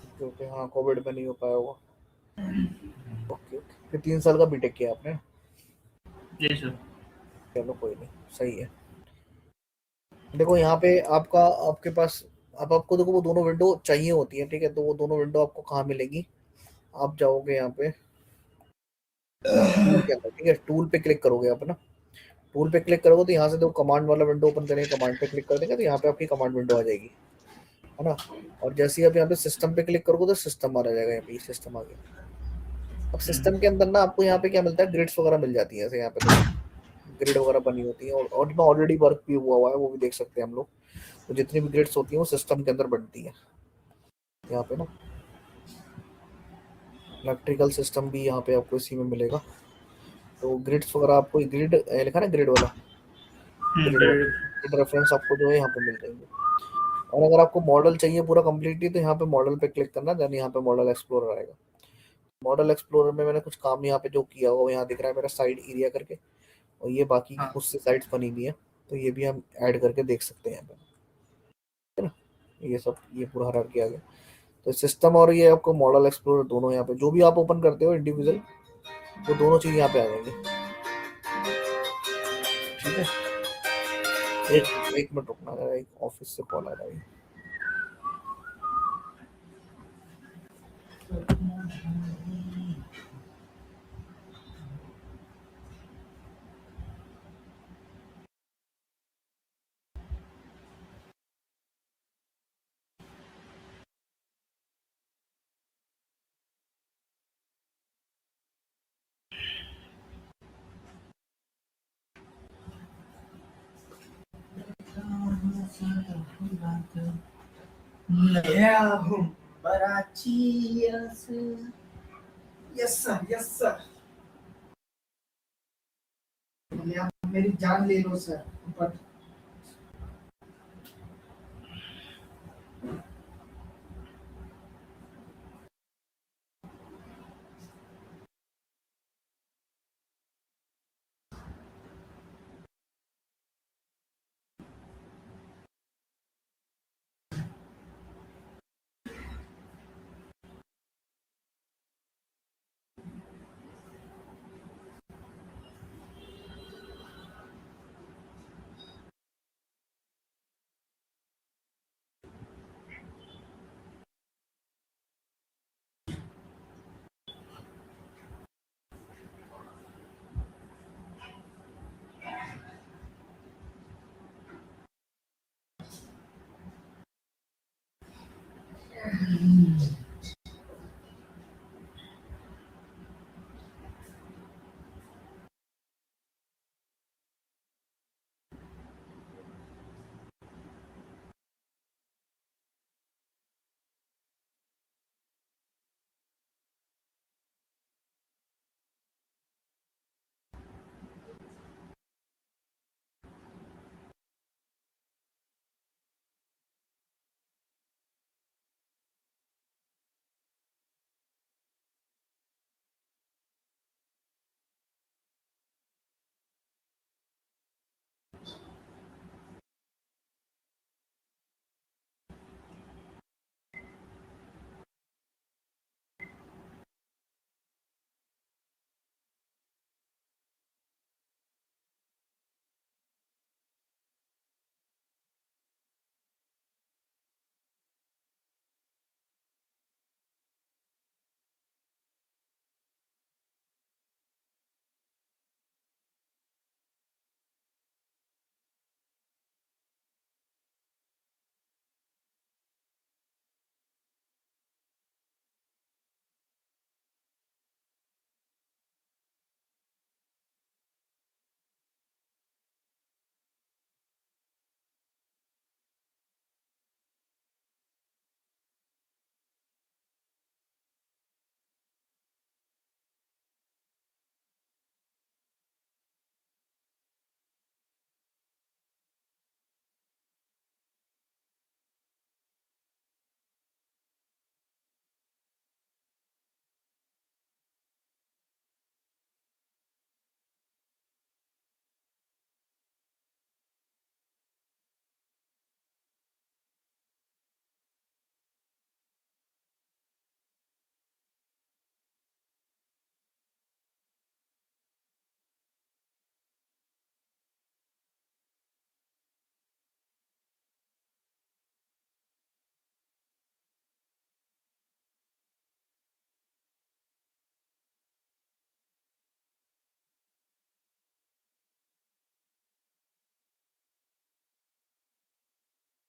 ओके ओके, हाँ कोविड में नहीं हो पाया होगा। ओके ओके, फिर 3 साल का बीटेक किया आपने। ये सर। चलो कोई नहीं, सही है। देखो यहाँ पे आपका, आपके पास, अब आपको देखो वो दोनों विंडो चाहिए होती है। ठीक है, तो वो दोनों विंडो आपको कहाँ मिलेंगी? आप जाओगे यहाँ पे टूल के अंदर। ठीक है, टूल पे क्लिक करोगे आप ना। टूल पे क्लिक करोगे तो यहाँ से देखो कमांड वाला विंडो ओपन करेंगे, कमांड पे क्लिक कर देंगे तो यहाँ पे आपकी कमांड विंडो आ जाएगी, है ना। और जैसे ही आप यहाँ पे सिस्टम पे क्लिक करोगे तो सिस्टम आ जाएगा, यहाँ पे सिस्टम आ गया। अब सिस्टम के अंदर ना आपको यहाँ पे क्या मिलता है, ग्रिड्स वगैरह मिल जाती है। जैसे यहाँ पे देखो ग्रिड वगैरह बनी होती है, और इनमें ऑलरेडी वर्क भी हुआ है, वो भी देख सकते हैं हम लोग। तो जितनी भी ग्रिड्स होती हैं वो सिस्टम के अंदर बनती है। यहाँ पे ना इलेक्ट्रिकल सिस्टम भी यहाँ पे आपको इसी में मिलेगा। तो ग्रिड्स वगैरह आपको ग्रिड लिखा ना, ग्रिड वाला, ग्रिड वाला ग्रेड। ग्रिड रेफरेंस आपको जो है यहाँ पे मिल जाएंगे। और अगर आपको मॉडल चाहिए पूरा कंप्लीटली, तो यहाँ पे मॉडल पे क्लिक करना, देन यहाँ पे मॉडल एक्सप्लोरर आएगा। मॉडल एक्सप्लोरर में मैंने कुछ काम यहाँ पे जो किया हुआ यहाँ दिख रहा है मेरा साइड एरिया करके, और ये बाकी की हाँ कुछ साइट्स बनी हुई है, तो ये भी हम ऐड करके देख सकते हैं यहाँ पे, है ना। ये सब ये पूरा हरा किया गया। तो सिस्टम और ये आपको मॉडल एक्सप्लोरर दोनों यहाँ पे जो भी आप ओपन करते हो इंडिविजुअल, वो दोनों चीज यहाँ पे आ जाएंगे। ठीक है, ठीक। एक मिनट रुकना, मेरा एक ऑफिस से कॉल आ रहा है। Yes sir, yes sir. आप मेरी जान ले लो sir, but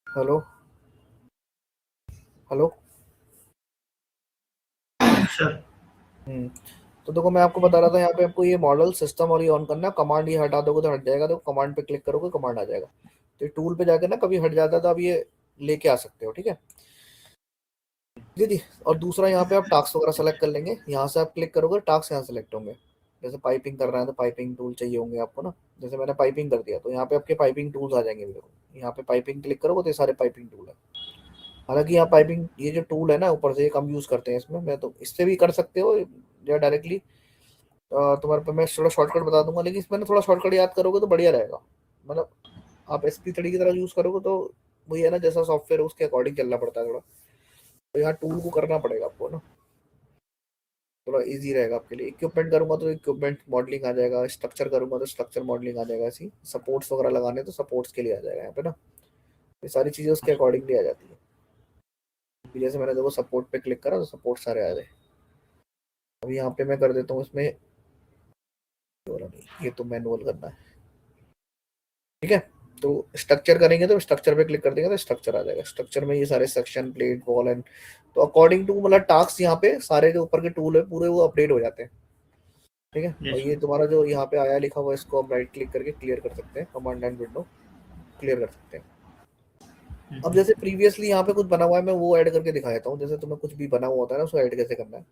hello, hello. Sir hmm तो देखो मैं आपको बता रहा था यहाँ पे आपको ये मॉडल सिस्टम और ये ऑन करना है, कमांड ये हटा दोगे तो हट जाएगा, तो कमांड पे क्लिक करोगे कमांड आ जाएगा। तो टूल पे जाकर ना कभी हट जाता है तो आप ये लेके आ सकते हो, ठीक है दीदी। और दूसरा यहाँ पे आप टास्क वगैरह सेलेक्ट कर लेंगे, यहाँ से आप क्लिक करोगे टास्क यहाँ सेलेक्ट होंगे। जैसे पाइपिंग कर रहा है तो पाइपिंग टूल चाहिए होंगे आपको ना, जैसे मैंने पाइपिंग कर दिया तो यहाँ पे आपके पाइपिंग टूल्स आ जाएंगे मेरे को। यहाँ पे पाइपिंग क्लिक करोगे तो ये सारे पाइपिंग टूल है। हालांकि यहाँ पाइपिंग ये जो टूल है ना ऊपर से ये कम यूज करते हैं इसमें, मैं तो इससे भी कर सकते हो या डायरेक्टली तुम्हारे पे मैं थोड़ा शॉर्टकट बता दूंगा, लेकिन इसमें ना थोड़ा शॉर्टकट याद करोगे तो बढ़िया रहेगा। मतलब आप SP3 की तरह यूज करोगे तो वही है ना, जैसा सॉफ्टवेयर है उसके अकॉर्डिंग चलना पड़ता है थोड़ा, तो यहाँ टूल को करना पड़ेगा आपको ना, थोड़ा इजी रहेगा आपके लिए। इक्विपमेंट करूंगा तो इक्विपमेंट मॉडलिंग आ जाएगा, स्ट्रक्चर करूंगा तो स्ट्रक्चर मॉडलिंग आ जाएगा, ऐसी सपोर्ट्स वगैरह लगाने तो सपोर्ट्स के लिए आ जाएगा यहाँ पे ना, ये सारी चीजें उसके अकॉर्डिंगली आ जाती है। अभी जैसे मैंने देखो सपोर्ट पे क्लिक करा तो सपोर्ट सारे आ जाए। अभी यहाँ पे मैं कर देता हूँ इसमें, ये तो मैनुअल करना है, ठीक है। तो स्ट्रक्चर करेंगे तो स्ट्रक्चर पे क्लिक कर देंगे तो स्ट्रक्चर आ जाएगा। स्ट्रक्चर में ये सारे सेक्शन प्लेट वॉल एंड, तो अकॉर्डिंग टू मतलब टास्क यहाँ पे सारे जो ऊपर के टूल है पूरे वो अपडेट हो जाते हैं, ठीक है। और ये तुम्हारा जो यहाँ पे आया लिखा हुआ इसको हम राइट क्लिक करके क्लियर कर सकते हैं, कमांड एंड विंडो क्लियर कर सकते हैं। अब जैसे प्रीवियसली यहाँ पे कुछ बना हुआ है मैं वो ऐड करके दिखा देता हूँ, जैसे तुम्हें कुछ भी बना हुआ होता है ना उसको ऐड कैसे करना है।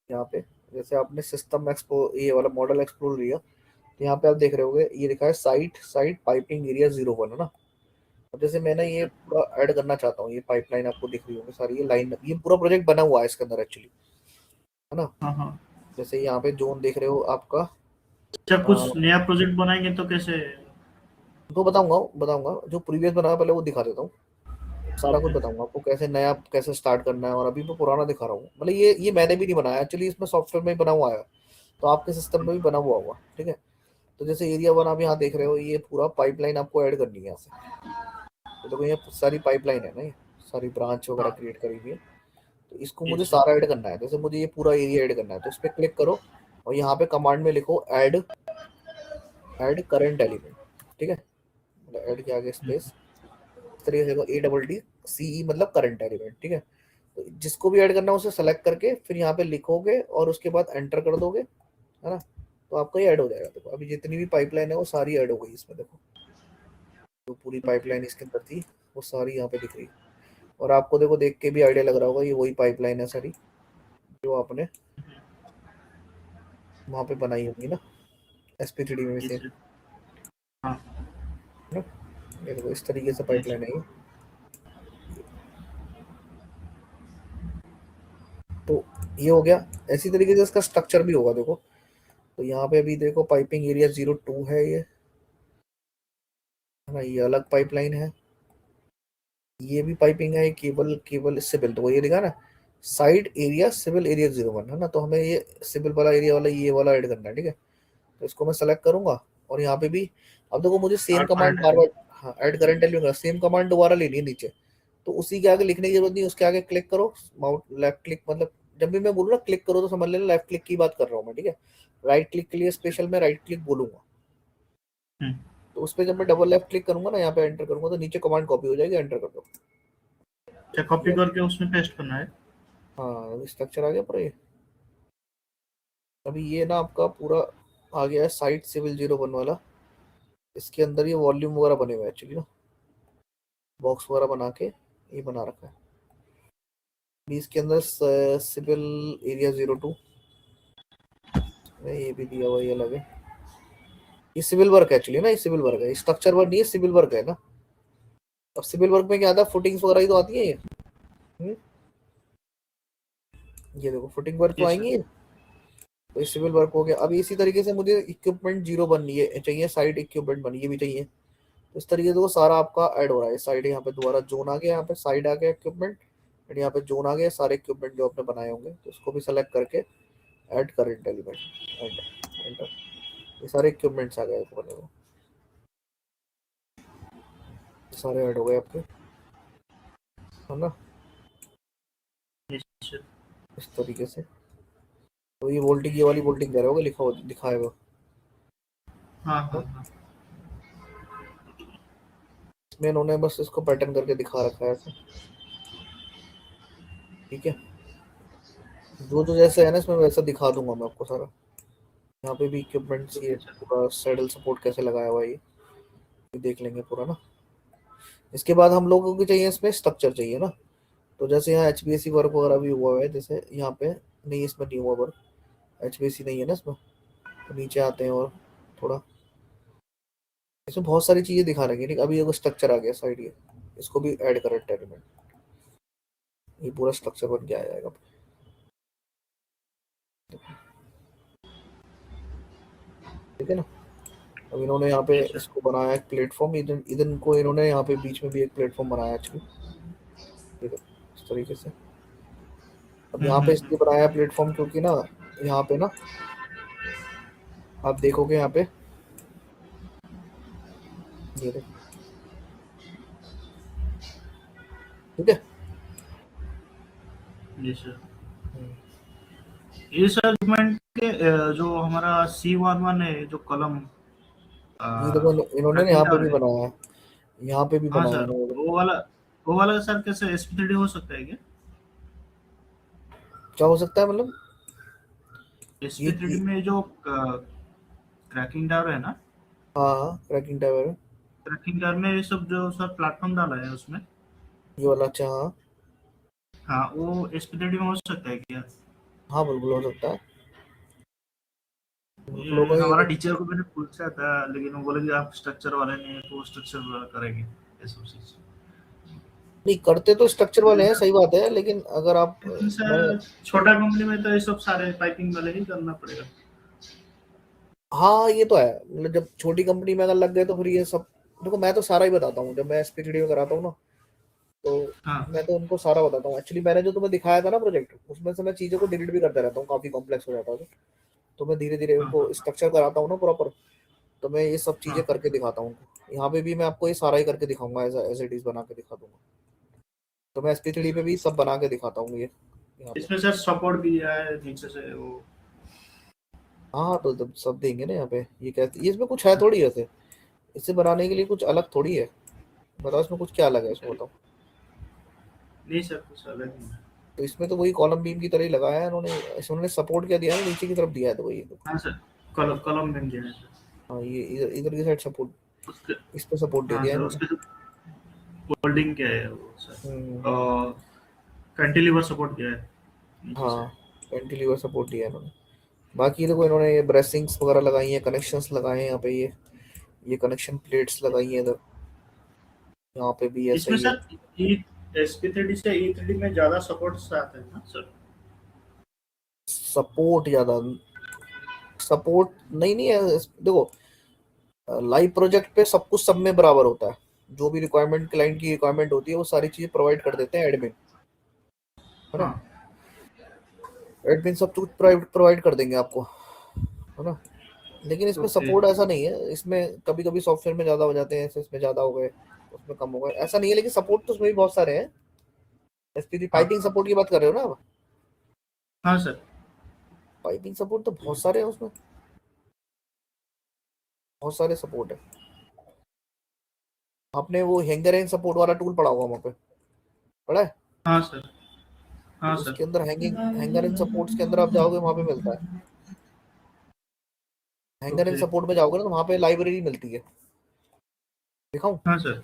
यहाँ पे जैसे आपने सिस्टम एक्सप्लो ये वाला मॉडल एक्सप्लोर लिया तो यहाँ पे आप देख रहे होगे ये लिखा है साइट पाइपिंग एरिया 01 है ना। अब जैसे मैं ना ये पूरा ऐड करना चाहता हूँ, ये पाइपलाइन आपको दिख रही होगी सारी, ये लाइन ये पूरा प्रोजेक्ट बना हुआ है इसके अंदर एक्चुअली, है ना। जैसे यहाँ पे जोन देख रहे हो आपका, अच्छा कुछ नया प्रोजेक्ट बनाएंगे तो कैसे? तो बताऊंगा जो प्रीवियस बनाया पहले वो दिखा देता हूँ, सारा कुछ बताऊंगा आपको कैसे नया कैसे स्टार्ट करना है। और अभी मैं पुराना दिखा रहा हूँ, मतलब ये मैंने भी नहीं बनाया एक्चुअली, इसमें सॉफ्टवेयर में ही बना हुआ है, तो आपके सिस्टम में भी बना हुआ होगा, ठीक है। तो जैसे एरिया 1 आप यहाँ देख रहे हो, ये पूरा पाइपलाइन आपको ऐड करनी है यहाँ से, तो देखो ये सारी पाइपलाइन है ना, ये सारी ब्रांच वगैरह क्रिएट करी हुई है, तो इसको मुझे सारा ऐड करना है। जैसे मुझे ये पूरा एरिया ऐड करना है तो इस पर क्लिक करो और यहाँ पे कमांड में लिखो ऐड करंट एलिमेंट, ठीक है। मतलब ऐड के आगे स्पेस इस तरीके से ADDCE मतलब करंट एलिमेंट, ठीक है। तो जिसको भी ऐड करना है उसे सेलेक्ट करके फिर यहाँ पे लिखोगे और उसके बाद एंटर कर दोगे, है ना, तो आपका ये ऐड हो जाएगा। देखो अभी जितनी भी पाइपलाइन है वो सारी ऐड हो गई इसमें, देखो जो पूरी पाइपलाइन इसके अंदर थी वो सारी यहाँ पे दिख रही है। और आपको देखो देख के भी आइडिया लग रहा होगा ये वही पाइपलाइन है सारी जो आपने वहाँ पे बनाई होगी ना SP3 में से, ये देखो इस तरीके से पाइपलाइन है ये। तो ये हो गया, ऐसी तरीके से इसका स्ट्रक्चर भी होगा देखो। तो यहाँ पे अभी देखो पाइपिंग एरिया 02 है ये, है ना, ये अलग पाइपलाइन है, ये भी पाइपिंग है, केबल सिविल, तो वो ये लिखा ना साइड एरिया सिविल एरिया 01 है ना, तो हमें ये सिविल वाला एरिया वाला ये वाला ऐड करना है, ठीक है। तो इसको मैं सेलेक्ट करूंगा और यहाँ पे भी अब देखो मुझे सेम कमांड बार बार, हाँ add current element same command दोबारा लेनी है नीचे, तो उसी के आगे लिखने की जरूरत नहीं, उसके आगे क्लिक करो माउस लेफ्ट क्लिक, मतलब जब भी मैं बोलूँ ना क्लिक करो तो समझ लेना लेफ्ट क्लिक की बात कर रहा हूँ मैं, ठीक है। राइट क्लिक के लिए स्पेशल मैं राइट क्लिक बोलूंगा, तो उस पर जब मैं डबल लेफ्ट क्लिक करूंगा ना यहाँ पे एंटर करूंगा तो नीचे कमांड कॉपी हो जाएगी, एंटर कर दो। अच्छा कॉपी करके उसमें पेस्ट करना है। हाँ स्ट्रक्चर आ गया पूरा ये। अभी ये ना आपका पूरा आ गया है साइट सिविल 01 वाला, इसके अंदर ये वॉल्यूम वगैरह बने हुए हैं एक्चुअली ना, बॉक्स वगैरह बना के ये बना रखा है। अभी इसके अंदर सिविल एरिया 02 ये भी दिया हुआ, ये अलग है, ये सिविल वर्क है एक्चुअली ना, ये सिविल वर्क है, स्ट्रक्चर वर्क नहीं है सिविल वर्क है ना। अब सिविल वर्क में क्या आता है, फुटिंग्स वगैरह ही तो आती है ये। ये देखो फुटिंग वर्क तो आएंगी, तो ये सिविल वर्क हो गया। अब इसी तरीके से मुझे इक्विपमेंट 0 बननी है चाहिए, साइड इक्विपमेंट बनी ये भी चाहिए, तो इस तरीके से वो सारा आपका ऐड हो रहा है। साइड यहाँ पे दोबारा जोन आ गया, यहाँ पे साइड आ गया इक्विपमेंट, एंड यहाँ पे जोन आ गया, सारे इक्विपमेंट जो आपने बनाए होंगे तो उसको भी सेलेक्ट करके ऐड करंट एलिमेंट एंटर, ये सारे इक्विपमेंट्स आ गए बने हुए, सारे ऐड हो गए आपके, है ना, इस तरीके से। तो ये वोल्टिंग, ये वाली वोल्टिंग दे रहे होगा लिखा दिखाए हुआ, इसमें इन्होंने बस इसको पैटर्न करके दिखा रखा है ऐसे, ठीक है। जो जो जैसे है ना इसमें वैसा दिखा दूंगा मैं आपको सारा। यहाँ पे भी इक्विपमेंट्स, ये ओके सर। पूरा सैडल सपोर्ट कैसे लगाया हुआ है ये देख लेंगे पूरा ना। इसके बाद हम लोगों को चाहिए इसमें स्ट्रक्चर चाहिए ना। तो जैसे यहाँ HVAC वर्क वगैरह भी हुआ है, जैसे यहाँ पे नहीं, इसमें नहीं हुआ वर्क, HVAC नहीं है ना इसमें। तो नीचे आते हैं और थोड़ा इसमें बहुत सारी चीजें दिखा रही है। ठीक, अभी ये स्ट्रक्चर आ गया साइड, ये इसको भी ऐड करें एलिमेंट, ये पूरा स्ट्रक्चर बन के आ जाएगा। ठीक है ना। अब इन्होंने यहाँ पे ओके सर। इसको बनाया एक प्लेटफॉर्म, इधर इधर को इन्होंने यहाँ पे बीच में भी एक प्लेटफॉर्म बनाया एक्चुअली, इस तरीके से। अब यहाँ पे इसलिए बनाया प्लेटफॉर्म क्योंकि ना यहाँ पे ना आप देखोगे यहाँ पे, ये देखो, ठीक है। जी सर। ये सर डॉक्यूमेंट के जो हमारा C11 है, जो कलम ये देखो इन्होंने ना ट्रैकिंग यहाँ पे टावर भी है। बनाया है, यहाँ पे भी हाँ बनाया है सर, इन्होंने। वो वाला सर कैसे SP3D हो सकता है क्या? क्या हो सकता है मतलब? SP3D में जो क्रैकिंग टावर है ना, हाँ ट्रैकिंग टावर है, क्रैकिंग टावर में ये सब जो सर प्लेटफॉर्म डाला है उसमें, ये वाला। अच्छा हाँ, हाँ वो SP3D में हो सकता है क्या? हाँ बिल्कुल हो सकता है। बिल्कुल ये होगा ये हमारा तो। टीचर को मैंने पूछा था, लेकिन वो बोले कि आप स्ट्रक्चर वाले नहीं है, तो स्ट्रक्चर वाला करेंगे ये सब चीज। नहीं करते तो स्ट्रक्चर वाले हैं, सही बात है, लेकिन अगर आप लेकिन मैं, सर छोटा कंपनी में तो ये सब सारे पाइपिंग वाले ही करना पड़ेगा। हाँ ये तो है, मतलब जब छोटी कंपनी में अगर लग गए तो फिर ये सब, देखो मैं तो सारा ही बताता हूँ जब मैं SPTD में कराता हूँ ना, तो हाँ मैं तो उनको सारा बताता हूँ। एक्चुअली मैंने जो तुम्हें दिखाया था ना प्रोजेक्ट, उसमें से मैं चीज़ों को डिलीट भी करता रहता हूँ, काफ़ी कॉम्प्लेक्स हो जाता है तो मैं धीरे धीरे हाँ उनको हाँ स्ट्रक्चर कराता हूँ ना प्रॉपर। तो मैं ये सब चीज़ें हाँ। करके दिखाता हूँ उनको। यहाँ पे भी मैं आपको ये सारा ही करके दिखाऊंगा, एज इट इज़ बना के दिखा दूंगा। तो मैं SP3D पे भी सब बना के दिखाता हूँ ये यहाँ पे। इसमें सर सपोर्ट भी दिया है नीचे से वो। हाँ हाँ, तो जब सब देंगे ना यहाँ पे, ये कहते ये इसमें कुछ है थोड़ी ऐसे, इसे बनाने के लिए कुछ अलग थोड़ी है। बताओ इसमें कुछ क्या अलग है इसमें, बताओ। नहीं सर, कुछ अलग नहीं है। तो इसमें तो वही कॉलम बीम की तरह ही लगाया है इन्होंने। इन्होंने सपोर्ट क्या दिया है, नीचे की तरफ दिया है, तो वही है। हाँ सर, कलम कलम बन गया है सर हाँ ये इधर इधर की साइड सपोर्ट, उसके। इस पे सपोर्ट दे हाँ दिया है सर, इन्होंने। उसके जो फोल्डिंग क्या है वो सर, हम्म, कैंटिलीवर सपोर्ट किया है नीचे से। हाँ कैंटिलीवर सपोर्ट दिया है इन्होंने। बाकी देखो इन्होंने ये ब्रेसिंग्स वगैरह लगाई हैं, कनेक्शंस लगाए हैं यहाँ पे, ये कनेक्शन प्लेट्स लगाई हैं इधर। यहाँ पे भी ऐसा इसमें ही है। सर ई SP3D से E3D में ज्यादा सपोर्ट आते हैं ना सर? सपोर्ट ज्यादा, सपोर्ट नहीं नहीं है देखो, लाइव प्रोजेक्ट पे सब कुछ सब में बराबर होता है। जो भी रिक्वायरमेंट क्लाइंट की रिक्वायरमेंट होती है वो सारी चीजें प्रोवाइड कर देते हैं एडमिन, है ना। हाँ एडमिन सब कुछ प्रोवाइड कर देंगे आपको, है ना। लेकिन इसमें ओके। सपोर्ट ऐसा नहीं है, इसमें कभी कभी सॉफ्टवेयर में ज्यादा हो जाते हैं, इसमें ज्यादा हो गए, उसमें कम हो गए, ऐसा नहीं है। लेकिन सपोर्ट तो उसमें भी बहुत सारे हैं। एसपीडी हाँ पाइपिंग सपोर्ट की बात कर रहे हो ना आप? हाँ सर। पाइपिंग सपोर्ट तो बहुत सारे हैं उसमें, बहुत सारे सपोर्ट है। आपने वो हैंगर एंड सपोर्ट वाला टूल पढ़ा होगा वहाँ पे, पढ़ा है? हाँ सर। हाँ तो सर। उसके अंदर हैंगिंग हैंगर एंड सपोर्ट्स के अंदर आप जाओगे वहाँ पे मिलता है। Hanger and okay. सपोर्ट में जाओगे ना तो वहाँ पे लाइब्रेरी मिलती है, दिखाऊं? हाँ सर।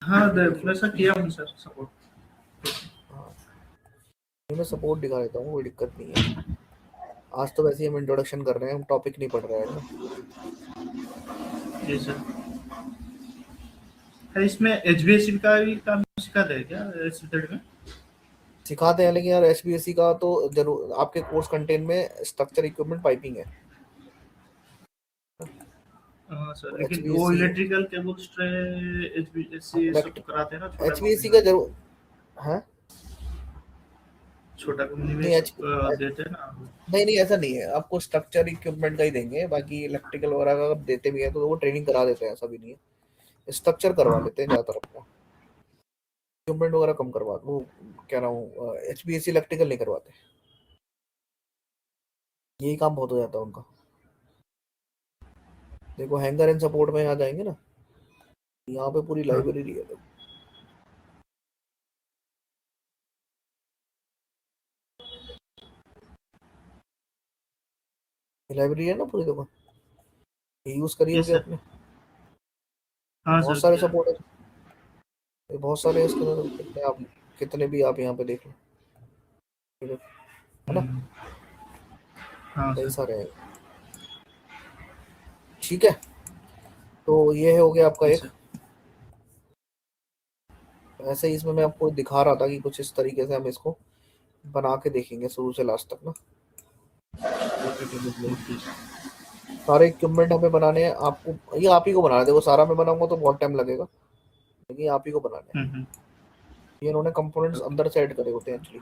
हाँ देख लो। वैसा किया हूँ सर सपोर्ट। हाँ ये मैं सपोर्ट दिखा देता हूँ, कोई दिक्कत नहीं है। आज तो वैसे ही हम इंट्रोडक्शन कर रहे हैं, हम टॉपिक नहीं पढ़ रहे हैं ना। जी सर। इसमें HVAC का भी काम सिखाते हैं क्या SP3D में? सिखाते हैं, लेकिन यार HVAC का तो जरूर आपके कोर्स कंटेंट में स्ट्रक्चर इक्विपमेंट पाइपिंग है। हाँ सर, तो लेकिन वो HVAC electrical cables tray HVAC सब कराते हैं ना छोटा HVAC कंपनी का में। जरूर है। छोटा कंपनी में नहीं सब एच देते हैं ना। नहीं नहीं ऐसा नहीं है, आपको स्ट्रक्चर इक्विपमेंट का ही देंगे, बाकी इलेक्ट्रिकल वगैरह का अगर देते भी है तो वो ट्रेनिंग करा देते हैं, ऐसा भी नहीं है। स्ट्रक्चर करवा लेते हैं ज्यादातर अपना, इक्विपमेंट वगैरह कम करवा, वो कह रहा हूँ HVAC इलेक्ट्रिकल नहीं करवाते, यही काम बहुत हो जाता है उनका। देखो हैंगर एंड सपोर्ट में यहाँ जाएंगे ना, यहाँ पे पूरी हाँ लाइब्रेरी है। लाइब्रेरी है ना पूरी दुकान, ये यूज करी यस होगी सर। आपने। हाँ बहुत सर सारे किया। सपोर्ट है, ये बहुत सारे हैं इसके अंदर, कितने भी आप यहाँ पे देख लो, ठीक है ना, हम्म, हाँ कई सर। सारे हैं। ठीक है, तो ये हो गया आपका यस एक। सर। ऐसे ही इसमें मैं आपको दिखा रहा था कि कुछ इस तरीके से हम इसको बना के देखेंगे शुरू से लास्ट तक ना। Okay sir. सारे इक्विपमेंट हमें बनाने हैं, आपको ये आप ही को बनाना है, देखो सारा मैं बनाऊंगा तो बहुत टाइम लगेगा, लेकिन ये आप ही को बनाने हैं। हम्म। ये इन्होंने कंपोनेंट्स ओके। अंदर से ऐड करे होते हैं एक्चुअली,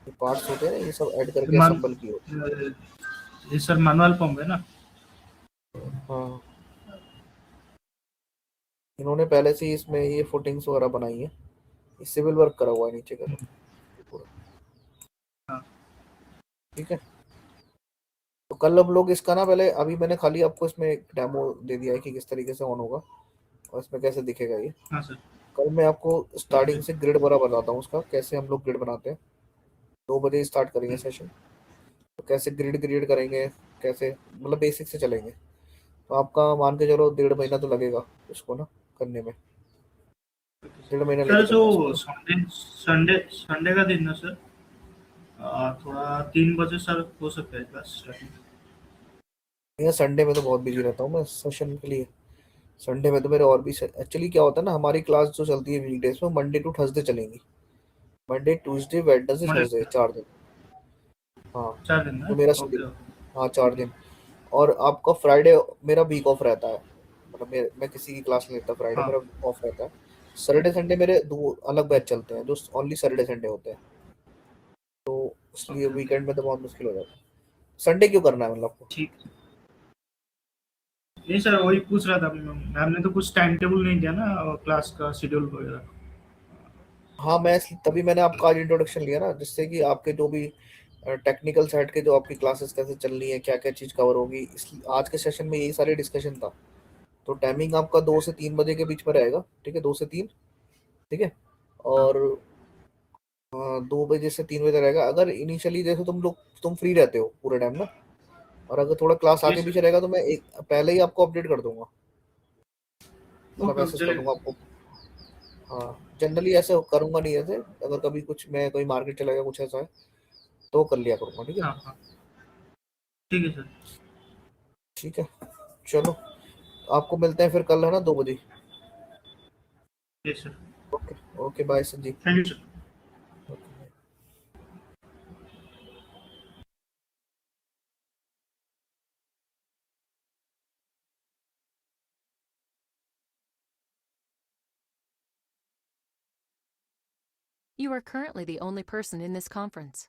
ये पार्ट्स होते हैं ना, ये सब ऐड करके मान असेंबल किए होते ये सर मैनुअल पंप है ना? हैं। हाँ, इन्होंने पहले से ही इसमें ये फुटिंग्स वगैरह बनाई है, ये सिविल वर्क करा हुआ है नीचे का हम्म, पूरा। हाँ। ठीक है, तो कल हम लोग इसका ना, पहले अभी मैंने खाली आपको इसमें एक डेमो दे दिया है कि किस तरीके से ऑन होगा और इसमें कैसे दिखेगा ये। हाँ सर। कल मैं आपको ओके। स्टार्टिंग से ग्रिड बना बताता हूँ उसका, कैसे हम लोग ग्रिड बनाते हैं। 2 बजे स्टार्ट करेंगे हम्म, सेशन, तो कैसे ग्रिड क्रिएट करेंगे, कैसे मतलब बेसिक से चलेंगे। तो आपका मान के चलो 1.5 महीना तो लगेगा इसको ना करने में, ओके 1.5 महीना सर। लेके जो चलना इसको ना। संडे संडे संडे का दिन ना सर, थोड़ा 3 बजे सर हो सकता है क्लास स्टार्टिंग। ये संडे में तो बहुत बिजी रहता हूँ मैं सेशन के लिए। संडे में तो मेरे और भी एक्चुअली क्या होता है ना, हमारी क्लास जो चलती है वीकडेज में मंडे टू थर्सडे चलेंगी, Monday Tuesday Wednesday Monday Thursday 4 दिन। हाँ, 4 दिन है। जो मेरा ओके शेड्यूल, ओके। हाँ 4 दिन। और आपका फ्राइडे मेरा वीक ऑफ रहता है, मतलब मैं किसी की क्लास नहीं लेता, फ्राइडे हाँ। मेरा ऑफ रहता है। सैटरडे संडे मेरे दो अलग बैच चलते हैं जो ओनली सैटरडे संडे होते हैं, तो इसलिए ओके ओके। वीकेंड में तो बहुत मुश्किल हो जाता है। संडे क्यों करना है मतलब आपको? ठीक। नहीं सर, वही पूछ रहा था। मैम ने तो कुछ टाइम टेबल नहीं दिया ना क्लास का शेड्यूल वगैरह। हाँ, तभी मैंने आपका आज इंट्रोडक्शन लिया ना, जिससे कि आपके जो भी टेक्निकल साइड के जो आपकी क्लासेस कैसे चलनी है, क्या क्या चीज़ कवर होगी, इस आज के सेशन में यही सारी डिस्कशन था। तो टाइमिंग आपका 2 से 3 बजे के बीच में रहेगा, ठीक है, 2 से 3, ठीक है। हाँ। और 2 बजे से 3 बजे रहेगा। अगर इनिशियली जैसे तुम फ्री रहते हो पूरे टाइम ना, और अगर थोड़ा क्लास जी आगे सर। पीछे रहेगा तो मैं एक पहले ही आपको अपडेट कर दूंगा, मतलब ओके ओके, मैसेज कर दूंगा चलेगा। आपको। हाँ, जनरली ऐसे करूंगा नहीं, ऐसे अगर कभी कुछ मैं कोई मार्केट चला गया कुछ ऐसा है तो कर लिया करूंगा, ठीक है। हाँ हाँ, ठीक है सर। ठीक है, चलो, आपको मिलते हैं फिर कल है ना 2 बजे। Yes sir. Okay, okay bye Sanjeev. Thank you sir. Okay. You are currently the only person in this conference.